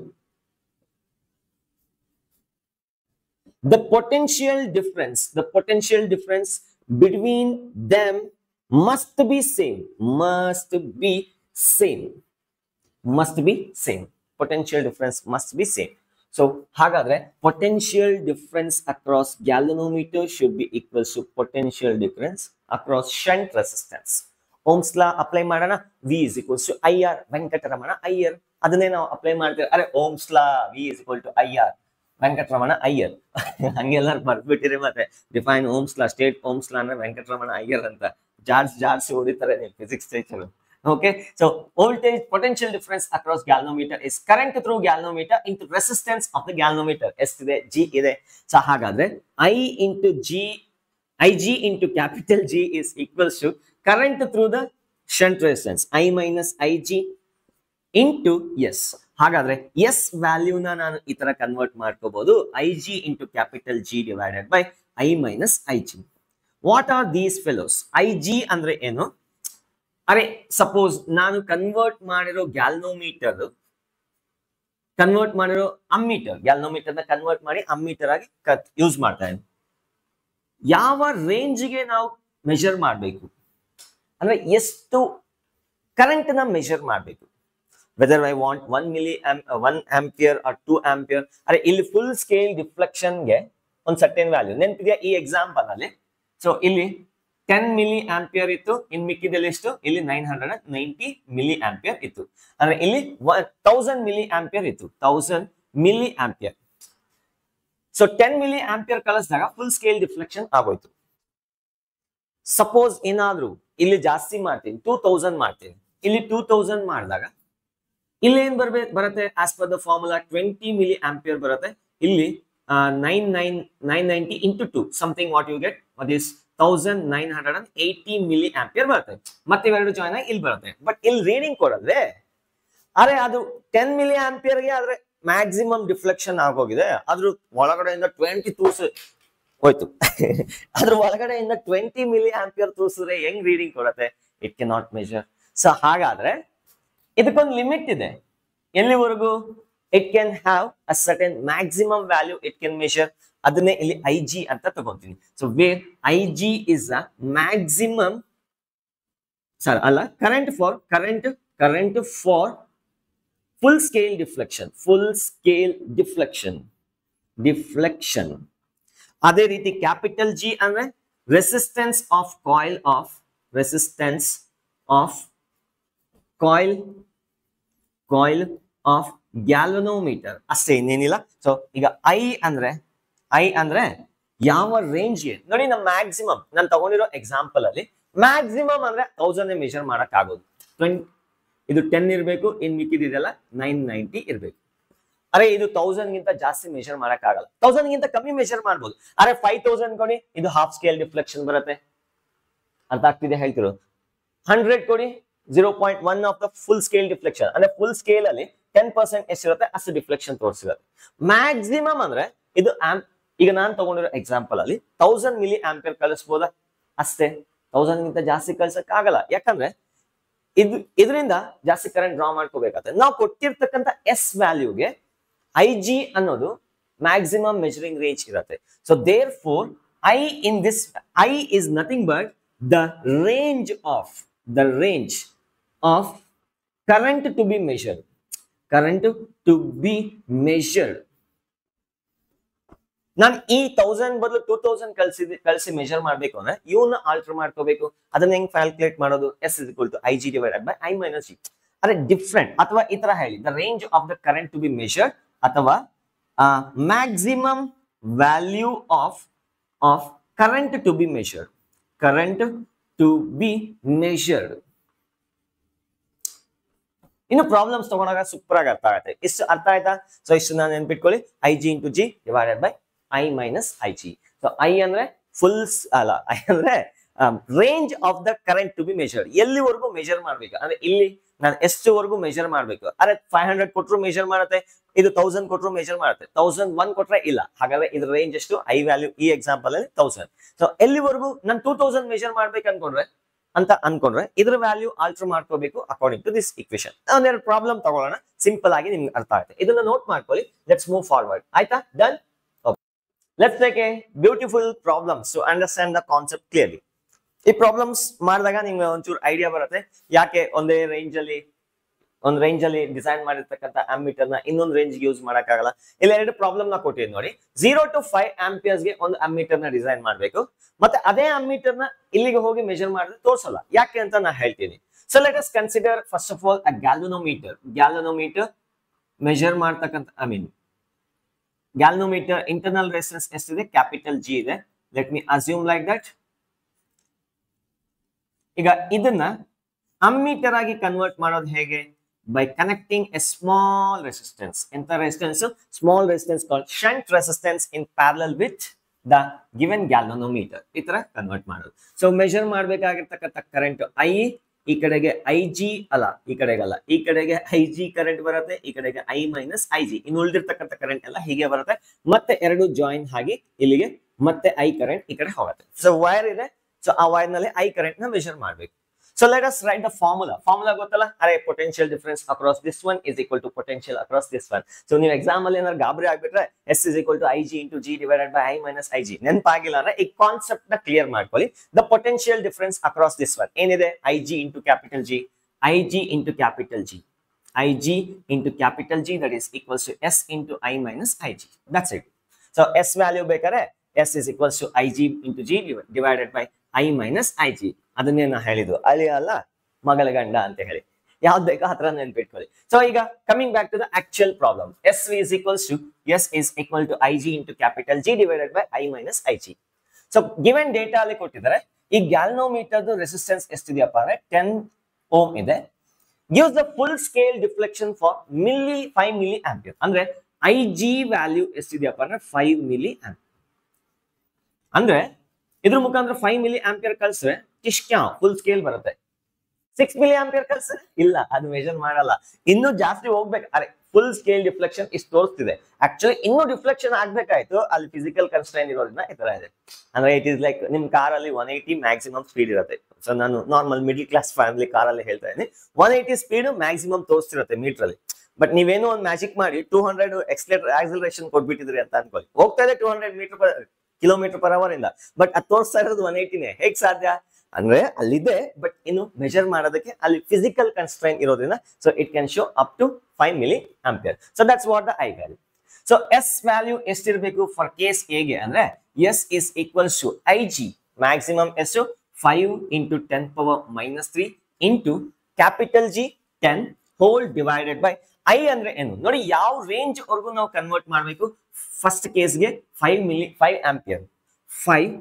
the potential difference between them must be same. Potential difference must be same. So hagadre potential difference across galvanometer should be equal to potential difference across shunt resistance. Ohm's law apply ಮಾಡೋಣ. V is equals to IR. Venkataramana Iyer ಅದನ್ನೇ ನಾವು apply ಮಾಡ್ತೀವಿ. ಅರೆ Ohm's law V is equal to IR. Venkataramana Iyer ಹಂಗೆಲ್ಲ ಬರ್ಬಿಟ್ಟಿರಿ. ಮತ್ತೆ define Ohm's law, state Ohm's law ಅಂದ್ರೆ ವೆಂಕಟರಮಣ ಅಯ್ಯರ್ ಅಂತ George ಹೊಡಿತಾರೆ ನೀವು physics teacher. Okay, so voltage potential difference across galvanometer is current through galvanometer into resistance of the galvanometer. ಎಷ್ಟಿದೆ, G ಇದೆ. So ಹಾಗಾದ್ರೆ IG into capital G is equals to current through the shunt resistance I minus IG into S. ಹಾಗಾದ್ರೆ S value ನಾನು ಈ ತರ convert ಮಾಡ್ಕೋಬಹುದು. IG into capital G divided by I minus IG. What are these fellows? IG ಅಂದ್ರೆ ಏನು? ಅರೆ suppose ನಾನು convert ಮಾಡಿರೋ ಅಮ್ಮೀಟರ್, ಗ್ಯಾಲ್ವನೋಮೀಟರ್ ನ ಕನ್ವರ್ಟ್ ಮಾಡಿ ಅಮ್ಮೀಟರ್ ಆಗಿ ಯೂಸ್ ಮಾಡ್ತಾ ಇದ್ದೀನಿ. ಯಾವ ರೇಂಜ್ಗೆ ನಾವು ಮೆಜರ್ ಮಾಡಬೇಕು ಅಂದ್ರೆ ಎಷ್ಟು ಕರೆಂಟ್ ನ ಮೆಜರ್ ಮಾಡಬೇಕು. Whether I want 1 ampere or 2 ampere. ಅರೆ ಇಲ್ಲಿ ಫುಲ್ ಸ್ಕೇಲ್ ಡಿಫ್ಲೆಕ್ಷನ್ಗೆ ಒಂದು ಸರ್ಟೆನ್ ವ್ಯಾಲ್ಯೂ ನೆನಪಿದೆಯಾ ಈ ಎಕ್ಸಾಂಪಲ್ ಅಲ್ಲಿ? ಸೊ ಇಲ್ಲಿ 10 ಮಿಲಿ ಆಂಪಿಯರ್ ಇತ್ತು, ಇನ್ ಮಿಕ್ಕಿದಲ್ಲಿ ಎಷ್ಟು, ಇಲ್ಲಿ 990 ಮಿಲಿ ಆಂಪಿಯರ್ ಇತ್ತು. ಅಂದ್ರೆ ಇಲ್ಲಿ 1000 ಮಿಲಿ ಆಂಪಿಯರ್ ಇತ್ತು, 1000 milli ampere. So 10 milli ampere ಕಳಿಸಿದಾಗ ಫುಲ್ ಸ್ಕೇಲ್ ಡಿಫ್ಲೆಕ್ಷನ್ ಆಗೋಯ್ತು. ಸಪೋಸ್ ಏನಾದ್ರು ಇಲ್ಲಿ ಜಾಸ್ತಿ ಮಾಡ್ತೀನಿ, 2000 ಮಾಡ್ತೀನಿ, ಇಲ್ಲಿ 2000 ಮಾಡಿದಾಗ ಇಲ್ಲಿ ಏನ್ ಬರುತ್ತೆ as per the formula 20 milli ampere ಬರುತ್ತೆ. ಇಲ್ಲಿ 990 into 2 something what you get, what is 1980 milli ampere ಬರುತ್ತೆ. ಮತ್ತೆ ಇವೆರಡು ಜಾಯಿನ್ ಆಗಿ ಇಲ್ಲಿ ಬರುತ್ತೆ. ಬಟ್ ಇಲ್ಲಿ ರೀಡಿಂಗ್ ಕೊಡಲ್ವೇ, ಅರೆ ಅದು 10 ಮಿಲಿ ಆಂಪಿಯರ್ಗೆ ಆದ್ರೆ ಮ್ಯಾಕ್ಸಿಮಮ್ ಡಿಫ್ಲೆಕ್ಷನ್ ಆಗೋಗಿದೆ. ಅದ್ರ ಒಳಗಡೆಯಿಂದ 20 ತೂರ್ಸ್ ಹೋಯ್ತು. ಅದ್ರ ಒಳಗಡೆಯಿಂದ 20 ಮಿಲಿ ಆಂಪಿಯರ್ ತೂರ್ಸಿದ್ರೆ ಹೆಂಗ್ ರೀಡಿಂಗ್ ಕೊಡುತ್ತೆ? It can not measure. So ಹಾಗಾದ್ರೆ ಇದಕ್ಕೊಂದು ಲಿಮಿಟ್ ಇದೆ. ಎಲ್ಲಿವರೆಗೂ? It can have a certain maximum value it can measure. ಅದನ್ನೇ ಇಲ್ಲಿ IG ಅಂತ ತಗೊಂತೀನಿ. So where IG is a maximum current for full scale deflection. ಅದೇ ರೀತಿ ಕ್ಯಾಪಿಟಲ್ G ಅಂದ್ರೆ resistance of coil of galvanometer ಅಷ್ಟೇ, ಇನ್ನೇನಿಲ್ಲ. ಸೊ ಈಗ ಐ ಅಂದ್ರೆ ಯಾವ ರೇಂಜ್ಗೆ ನೋಡಿ, ನಮ್ಮ ಮ್ಯಾಕ್ಸಿಮಮ್ ನಾನು ತಗೊಂಡಿರೋ ಎಕ್ಸಾಂಪಲ್ ಅಲ್ಲಿ ಮ್ಯಾಕ್ಸಿಮಮ್ ಅಂದ್ರೆ 1000 ಮೆಷರ್ ಮಾಡಕ್ ಆಗೋದು. ಇದು 10 ಇರಬೇಕು, ಇನ್ ಮಿಕ್ಕಿದೆಲ್ಲ 990 ಇರಬೇಕು. ಅರೆ ಇದು 1000 ಗಿಂತ ಜಾಸ್ತಿ ಮೆಷರ್ ಮಾಡಕ್ ಆಗಲ್ಲ, 1000 ಗಿಂತ ಕಮ್ಮಿ ಮೆಷರ್ ಮಾಡ್ಬೋದು. ಅರೆ 5000 ಕೊಡಿ, ಇದು ಹಾಫ್ ಸ್ಕೇಲ್ ಡಿಫ್ಲೆಕ್ಷನ್ ಬರುತ್ತೆ. ಅರ್ಥ ಆಗ್ತಿದೆ ಹೇಳ್ತಿರೋ. 100 ಕೊಡಿ, 0.1 of the full scale deflection. ಅಂದ್ರೆ ಫುಲ್ ಸ್ಕೇಲ್ ಅಲ್ಲಿ 10% ಎಷ್ಟಿರುತ್ತೆ ಅಷ್ಟು ಡಿಫ್ಲೆಕ್ಷನ್ ತೋರಿಸಿರುತ್ತೆ. ಮ್ಯಾಕ್ಸಿಮಮ್ ಅಂದ್ರೆ ಇದು ಈಗ ನಾನು ತಗೊಂಡಿರೋ ಎಕ್ಸಾಂಪಲ್ ಅಲ್ಲಿ 1000 ಮಿಲಿ ಆಂಪಿಯರ್ ಕಳಿಸ್ಬೋದಾ? ಅಷ್ಟೇ, 1000 ಗಿಂತ ಜಾಸ್ತಿ ಕಳ್ಸಕ್ ಆಗಲ್ಲ. ಯಾಕಂದ್ರೆ ಇದರಿಂದ ಜಾಸ್ತಿ ಕರೆಂಟ್ ಡ್ರಾ ಮಾಡ್ಕೋಬೇಕಾಗುತ್ತೆ. ನಾವು ಕೊಟ್ಟಿರ್ತಕ್ಕಂಥ ಎಸ್ ವ್ಯಾಲ್ಯೂಗೆ ಐ ಜಿ ಅನ್ನೋದು ಮ್ಯಾಕ್ಸಿಮಮ್ ಮೆಜರಿಂಗ್ ರೇಂಜ್ ಇರುತ್ತೆ. So therefore I in this I is nothing but the range of current to be measured. ನಾನು ಈ 1000 ಬದಲು 2000 ಕಳಿಸಿ ಮೆಷರ್ ಮಾಡ್ಬೇಕು ಅಂದ್ರೆ ಇವನ್ನ ಆಲ್ಟರ್ ಮಾಡ್ಕೋಬೇಕು. ಅದನ್ನ ಹೆಂಗ್ ಕ್ಯಾಲ್ಕುಲೇಟ್ ಮಾಡೋದು? S is equal to I G divided by I minus G. ಅದೇ ಡಿಫ್ರೆಂಟ್, ಅಥವಾ ಈ ತರ ಹೇಳಿ, the range of the current to be measured ಅಥವಾ maximum value of current to be measured. ಇನ್ನು ಪ್ರಾಬ್ಲಮ್ಸ್ ತಗೊಂಡಾಗ ಸೂಪರ್ ಆಗಿ ಅರ್ಥ ಆಗುತ್ತೆ. ಇಷ್ಟು ಅರ್ಥ ಆಯ್ತಾ? ಸೊ ಇಷ್ಟು ನಾನು ನೆನ್ಪಿಟ್ಕೊಳ್ಳಿ, I G into G divided by I minus I G. So I ಅಂದ್ರೆ ಐ ಅಂದ್ರೆ range of the current to be measured. ಎಲ್ಲಿವರೆಗೂ ಮೆಷರ್ ಮಾಡ್ಬೇಕು ಅಂದ್ರೆ ಇಲ್ಲಿ ನಾನು ಎಷ್ಟುವರೆಗೂ ಮೆಷರ್ ಮಾಡ್ಬೇಕು. ಅರೆ 500 ಕೊಟ್ಟರು ಮೆಷರ್ ಮಾಡುತ್ತೆ, ಇದು 1000 ಕೊಟ್ಟರು ಮೆಷರ್ ಮಾಡುತ್ತೆ, 1001 ಕೊಟ್ರೆ ಇಲ್ಲ. ಹಾಗಾದ್ರೆ ಇದ್ರ ರೇಂಜ್ ಎಷ್ಟು? ಐ ವ್ಯಾಲ್ಯೂ ಈ ಎಕ್ಸಾಂಪಲ್ ಅಲ್ಲಿ 1000. ಸೊ ಎಲ್ಲಿವರೆಗೂ ನಾನು 2000 ಮೆಷರ್ ಮಾಡ್ಬೇಕು ಅನ್ಕೊಂಡ್ರೆ ಇದ್ರ ವ್ಯಾಲ್ಯೂ ಆಲ್ಟರ್ ಮಾಡ್ಕೋಬೇಕು ಅಕಾರ್ಡಿಂಗ್ ಟು ದಿಸ್ ಇಕ್ವೇಶನ್. ಒಂದೆರಡು ಪ್ರಾಬ್ಲಮ್ ತಗೊಳ್ಳೋಣ, ಸಿಂಪಲ್ ಆಗಿ ನಿಮ್ಗೆ ಅರ್ಥ ಆಗುತ್ತೆ. ಇದನ್ನ ನೋಟ್ ಮಾಡ್ಕೊಳ್ಳಿ. Let's move forward. ಆಯ್ತಾ? Done. Let's take a beautiful problems to understand the concept clearly. ಈ ಪ್ರಾಬ್ಲಮ್ಸ್ ಮಾಡಿದಾಗ ನಿಮ್ಗೆ ಒಂಚೂರು ಐಡಿಯಾ ಬರುತ್ತೆ ಯಾಕೆ ಒಂದೇ ರೇಂಜ್ ಅಲ್ಲಿ ಡಿಸೈನ್ ಮಾಡಿರ್ತಕ್ಕಂಥ ಆಂಬಿಟರ್ ನ ಇನ್ನೊಂದು ರೇಂಜ್ ಯೂಸ್ ಮಾಡಕ್ಕಾಗಲ್ಲ. ಇಲ್ಲಿ ಎರಡು ಪ್ರಾಬ್ಲಮ್ ನ ಕೊಟ್ಟಿದ್ದೀನಿ ನೋಡಿ. 0 to 5 ಆಂಪಿಯರ್ಸ್ ಗೆ ಒಂದು ಆಂಬಿಟರ್ ನ ಡಿಸೈನ್ ಮಾಡ್ಬೇಕು, ಮತ್ತೆ ಅದೇ ಆಂಬಿಟರ್ ನ ಇಲ್ಲಿಗೆ ಹೋಗಿ ಮೆಷರ್ ಮಾಡಿದ್ರೆ ತೋರ್ಸಲ್ಲ. ಯಾಕೆ ಅಂತ ನಾ ಹೇಳ್ತೀನಿ. So let us consider first of all a galvanometer measure ಮಾಡ್ತಕ್ಕಂಥ ಗ್ಯಾಲ್ವನೋಮೀಟರ್ ಇಂಟರ್ನಲ್ ರೆಸಿಸ್ಟೆನ್ಸ್ ಎಷ್ಟಿದೆ? ಕ್ಯಾಪಿಟಲ್ ಜಿ ಇದೆ. Let me assume like that. ಈಗ ಇದನ್ನ ಅಮ್ಮೀಟರ್ ಆಗಿ ಕನ್ವರ್ಟ್ ಮಾಡೋದು ಹೇಗೆ? By connecting a small resistance. ಎಂತ resistance? Small resistance called shunt resistance in parallel with the given galvanometer. ಈ ತರ ಕನ್ವರ್ಟ್ ಮಾಡೋದು. ಸೊ ಮೆಷರ್ ಮಾಡ್ಬೇಕಾಗಿರ್ತಕ್ಕಂಥ ಕರೆಂಟ್ ಐ, ಈ ಕಡೆಗೆ ಐ ಜಿ ಅಲ್ಲ, ಈ ಕಡೆಗೆ ಐ ಜಿ ಕರೆಂಟ್ ಬರುತ್ತೆ, ಈ ಕಡೆಗೆ ಐ ಮೈನಸ್ ಐ ಜಿ. ಇನ್ನು ಉಳಿದಿರ್ತಕ್ಕಂಥ ಕರೆಂಟ್ ಎಲ್ಲ ಹೀಗೆ ಬರುತ್ತೆ. ಮತ್ತೆ ಎರಡು ಜಾಯಿನ್ ಆಗಿ ಇಲ್ಲಿಗೆ ಮತ್ತೆ ಐ ಕರೆಂಟ್ ಈ ಕಡೆ ಹೋಗುತ್ತೆ. ಸೊ ವೈರ್ ಇದೆ, ಸೊ ಆ ವೈರ್ ನಲ್ಲಿ ಐ ಕರೆಂಟ್ ನ ಮೆಷರ್ ಮಾಡ್ಬೇಕು. So let us write the formula ಗೊತ್ತಲ್ಲ? ಅರೆ potential difference across this one is equal to potential across this one. So ನೀವು ಎಕ್ಸಾಮ್ ಅಲ್ಲಿ ಏನಾದ್ರು ಗಾಬರಿ ಆಗ್ಬಿಟ್ರೆ S is equal to IG into G divided by I minus IG ನೆನಪಾಗಿಲ್ಲ ಅಂದ್ರೆ ಈ concept ನ ಕ್ಲಿಯರ್ ಮಾಡ್ಕೊಳ್ಳಿ. The potential difference across this one ಏನಿದೆ? IG into capital G, IG into capital G, IG into capital G, that is equals to S into I minus IG. That's it. So S value ಬೇಕಾದ್ರೆ S is equals to IG into G divided by I minus IG. ಅದನ್ನೇ ನಾ ಹೇಳಿದ್ದು, ಅಲ್ಲಿ ಅಲ್ಲ ಮಗಳ ಗಂಡ ಅಂತ ಹೇಳಿ. ಯಾವ್ದು ಬೇಕೋ ಹತ್ರ ನೆನ್ಪಿಟ್ಕೊಳ್ಳಿ. ಸೊ ಈಗ coming back to the actual problem. S is equal to IG into capital G divided by I minus IG. So given data ಅಲ್ಲಿ ಕೊಟ್ಟಿದ್ದಾರೆ. ಈ ಗ್ಯಾಲ್ವನೋಮೀಟರ್ ರೆಸಿಸ್ಟೆನ್ಸ್ ಎಷ್ಟಿದೆಯಪ್ಪ ಅಂದ್ರೆ 10 ಓಮ್ ಇದೆ. Gives the full scale deflection for 5 milli ampere. ಅಂದ್ರೆ IG value ಎಷ್ಟಿದೆಯಪ್ಪ ಅಂದ್ರೆ 5 milli ampere. ಅಂದ್ರೆ ಇದ್ರ ಮುಖಾಂತರ 5 ಮಿಲಿ ಆಂಪಿಯರ್ ಕಳ್ಸಿದ್ರೆ ಫುಲ್ ಸ್ಕೇಲ್ ಬರುತ್ತೆ. 6 ಮಿಲಿ ಆಂಪಿಯರ್ ಕಳ್ಸಿದ್ರೆ ಇಲ್ಲ, ಅದು ಮೆಷರ್ ಮಾಡಲ್ಲ. ಇನ್ನೂ ಜಾಸ್ತಿ ಹೋಗ್ಬೇಕು. ಅರೆ ಫುಲ್ ಸ್ಕೇಲ್ ಡಿಫ್ಲೆಕ್ಷನ್ ಇಷ್ಟು ತೋರಿಸ್ತಿದೆ. ಆಕ್ಚುಲಿ ಇನ್ನೂ ಡಿಫ್ಲೆಕ್ಷನ್ ಆಗ್ಬೇಕಾಯ್ತು, ಅಲ್ಲಿ ಫಿಸಿಕಲ್ ಕನ್ಸ್ಟ್ರೈನ್ ಇರೋದ್ರಿಂದ ಈ ತರ ಇದೆ. ಅಂದ್ರೆ ಇಟ್ ಇಸ್ ಲೈಕ್ ನಿಮ್ ಕಾರ್ ಅಲ್ಲಿ 180 ಮ್ಯಾಕ್ಸಿಮಮ್ ಸ್ಪೀಡ್ ಇರುತ್ತೆ. ಸೊ ನಾನು normal middle class family car ಅಲ್ಲಿ ಹೇಳ್ತಾ ಇದ್ದೀನಿ, 180 ಸ್ಪೀಡ್ ಮ್ಯಾಕ್ಸಿಮಮ್ ತೋರಿಸ್ತಿರುತ್ತೆ ಮೀಟರ್ ಅಲ್ಲಿ. ಬಟ್ ನೀವೇನೋ ಒಂದು ಮ್ಯಾಜಿಕ್ ಮಾಡಿ 200 ಆಕ್ಸಿಲರೇಷನ್ ಕೊಟ್ಬಿಟ್ಟಿದ್ರಿ ಅಂತ ಅನ್ಕೊಳ್ಳಿ, ಹೋಗ್ತಾ ಇದೆ 200 ಕಿಲೋಮೀಟರ್ ಪರ್ ಅವರ್ ಇಂದ, ಬಟ್ ಅದು ತೋರಿಸ್ತಾ ಇರೋದು 180ನೇ. ಹೇಗ್ ಸಾಧ್ಯ ಅಂದ್ರೆ ಅಲ್ಲಿದೆ, ಬಟ್ ಇನ್ನು ಮೆಜರ್ ಮಾಡೋದಕ್ಕೆ ಅಲ್ಲಿ ಫಿಸಿಕಲ್ ಕನ್ಸ್ಟ್ರೈನ್ ಇರೋದ್ರಿಂದ so it can show up to 5 milli ampere. So that's what the I value. So S value ಎಷ್ಟಿರ್ಬೇಕು ಫಾರ್ ಕೇಸ್ ಎಗೆ ಅಂದ್ರೆ S is equals to I G maximum ಎಷ್ಟು 5 into 10 power minus 3 into capital G 10 whole divided by I ಅಂದ್ರೆ ಏನು ನೋಡಿ, ಯಾವ range ವರ್ಗೂ ನಾವು ಕನ್ವರ್ಟ್ ಮಾಡಬೇಕು. ಫಸ್ಟ್ ಕೇಸ್ಗೆ 5 ampere, 5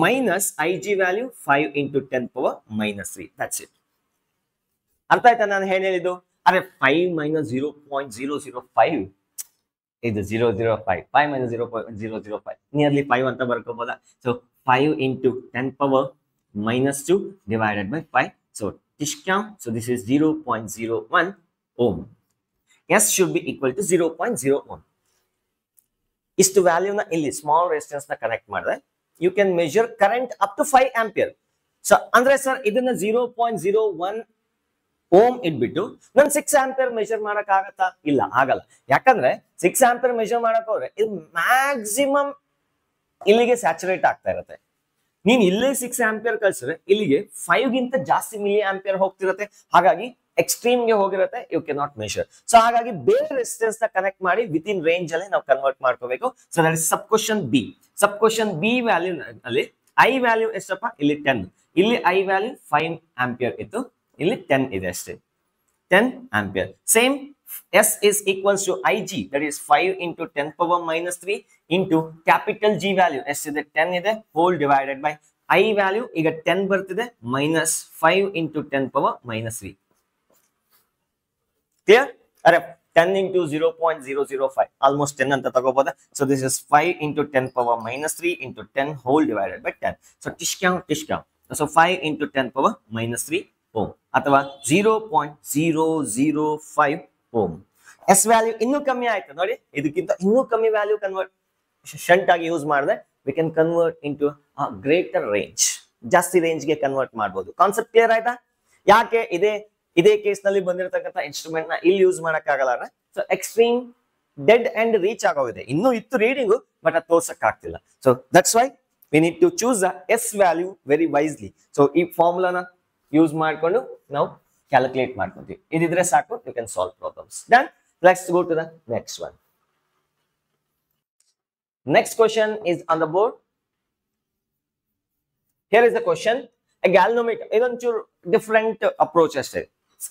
minus I G value 5 into 10 power -3. That's it. ಅರ್ಥ ಆಯ್ತಾ ನಾನು ಹೇಳಿದ್ದು? ಅರೆ 5 ಮೈನಸ್ 0.005 ಇದು 005, 5 ಮೈನಸ್ 0.005 ನಿಯರ್ಲಿ 5 ಅಂತ ಬರ್ಕೋಬೋದಾ? So 5 into 10 power -2 divided by 5. So Tishcam, so this is 0.01 ohm. S should be equal to 0.0 ohm. ಇಷ್ಟು ವ್ಯಾಲ್ಯೂನ ಇಲ್ಲಿ ಸ್ಮಾಲ್ ರೆಸಿಸ್ಟೆನ್ಸ್ ನ ಕನೆಕ್ಟ್ ಮಾಡಿದ್ರೆ you can measure current up to 5 ampere. So ಅಂದ್ರೆ sir ಇದನ್ನ 0.01 ohm ಇಟ್ಬಿಟ್ಟು ನಾನು 6 ಆಂಪಿಯರ್ ಮೆಜರ್ ಮಾಡಕ್ ಆಗತ್ತಾ? ಇಲ್ಲ, ಆಗಲ್ಲ. ಯಾಕಂದ್ರೆ 6 ಆಂಪಿಯರ್ ಮೆಜರ್ ಮಾಡಕ್ ಹೋದ್ರೆ ಇದು ಮ್ಯಾಕ್ಸಿಮಮ್ ಇಲ್ಲಿಗೆ ಸ್ಯಾಚುರೇಟ್ ಆಗ್ತಾ ಇರುತ್ತೆ. ನೀನ್ ಇಲ್ಲೇ 6 ಆಂಪಿಯರ್ ಕಳ್ಸಿದ್ರೆ ಇಲ್ಲಿಗೆ 5 ಗಿಂತ ಜಾಸ್ತಿ ಮಿಲಿ ಆಂಪಿಯರ್ ಹೋಗ್ತಿರತ್ತೆ. ಹಾಗಾಗಿ ಎಕ್ಸ್ಟ್ರೀಮ್ ಗೆ ಹೋಗಿರತ್ತೆ, you can not measure. So ಹಾಗಾಗಿ ಬೇರೆ ರೆಸಿಸ್ಟೆನ್ಸ್ ನ ಕನೆಕ್ಟ್ ಮಾಡಿ ವಿತ್ ಇನ್ ರೇಂಜ್ ಅಲ್ಲಿ ನಾವು ಕನ್ವರ್ಟ್ ಮಾಡ್ಕೋಬೇಕು. So that is sub question B. Sub question B value ಅಲ್ಲಿ ಐ ವ್ಯಾಲ್ಯೂ ಎಷ್ಟಪ್ಪ? ಇಲ್ಲಿ 10. ಇಲ್ಲಿ ಐ ವ್ಯಾಲ್ಯೂ 5 ಆಂಪಿಯರ್ ಇತ್ತು, ಇಲ್ಲಿ 10 ಇದೆ ಅಷ್ಟೇ, 10 ampere. Same S is equals to IG, that is 5 into 10 power -3 into capital G value. S is 10 ಇದೆ, whole divided by I value ಈಗ 10 ಬರ್ತಿದೆ, minus 5 into 10 power -3. Clear? ಅರೆ 10 into 0.005 almost 10 ಅಂತ ತಗೋಬೋದಾ? So this is 5 into 10 power -3 into 10 whole divided by 10. So Tishcam. So 5 into 10 power -3 ohm ಅಥವಾ 0.005 ohm. S value ಇನ್ನೂ ಕಮ್ಮಿ ಆಯ್ತು ನೋಡಿ, ಇದಕ್ಕಿಂತ ಇನ್ನೂ ಕಮ್ಮಿ ವ್ಯಾಲ್ಯೂ ಕನ್ವರ್ಟ್ ಶಂಟ್ ಆಗಿ ಯೂಸ್ ಮಾಡಿದ್ರೆ we can convert into greater range, ಜಾಸ್ತಿ ರೇಂಜ್ ಗೆ ಕನ್ವರ್ಟ್ ಮಾಡಬಹುದು. ಕಾನ್ಸೆಪ್ಟ್ ಕ್ಲಿಯರ್ ಆಯ್ತಾ? ಯಾಕೆ ಇದೇ ಕೇಸ್ ನಲ್ಲಿ ಬಂದಿರತಕ್ಕಂಥ ಇನ್ಸ್ಟ್ರೂಮೆಂಟ್ ನ ಇಲ್ಲಿ ಯೂಸ್ ಮಾಡಕ್ ಆಗಲ್ಲ? So extreme dead end reach ಆಗೋಗಿದೆ. ಇನ್ನೂ ಇತ್ತು ರೀಡಿಂಗು, ಬಟ್ ಅದು ತೋರ್ಸಕ್ ಆಗ್ತಿಲ್ಲ. So that's why we need to choose the S value very wisely. So ಈ ಫಾರ್ಮುಲಾನ ಯೂಸ್ ಮಾಡ್ಕೊಂಡು ನಾವು ಕ್ಯಾಲ್ಕುಲೇಟ್ ಮಾಡ್ಕೊಂತೀವಿ. ಇದಿದ್ರೆ ಸಾಕು, you can solve problems. Done. Let's go to the next one. Next question is on the board. Here is the question. A galvanometer, ಇದೊಂಚೂರು different approach ಅಷ್ಟೇ,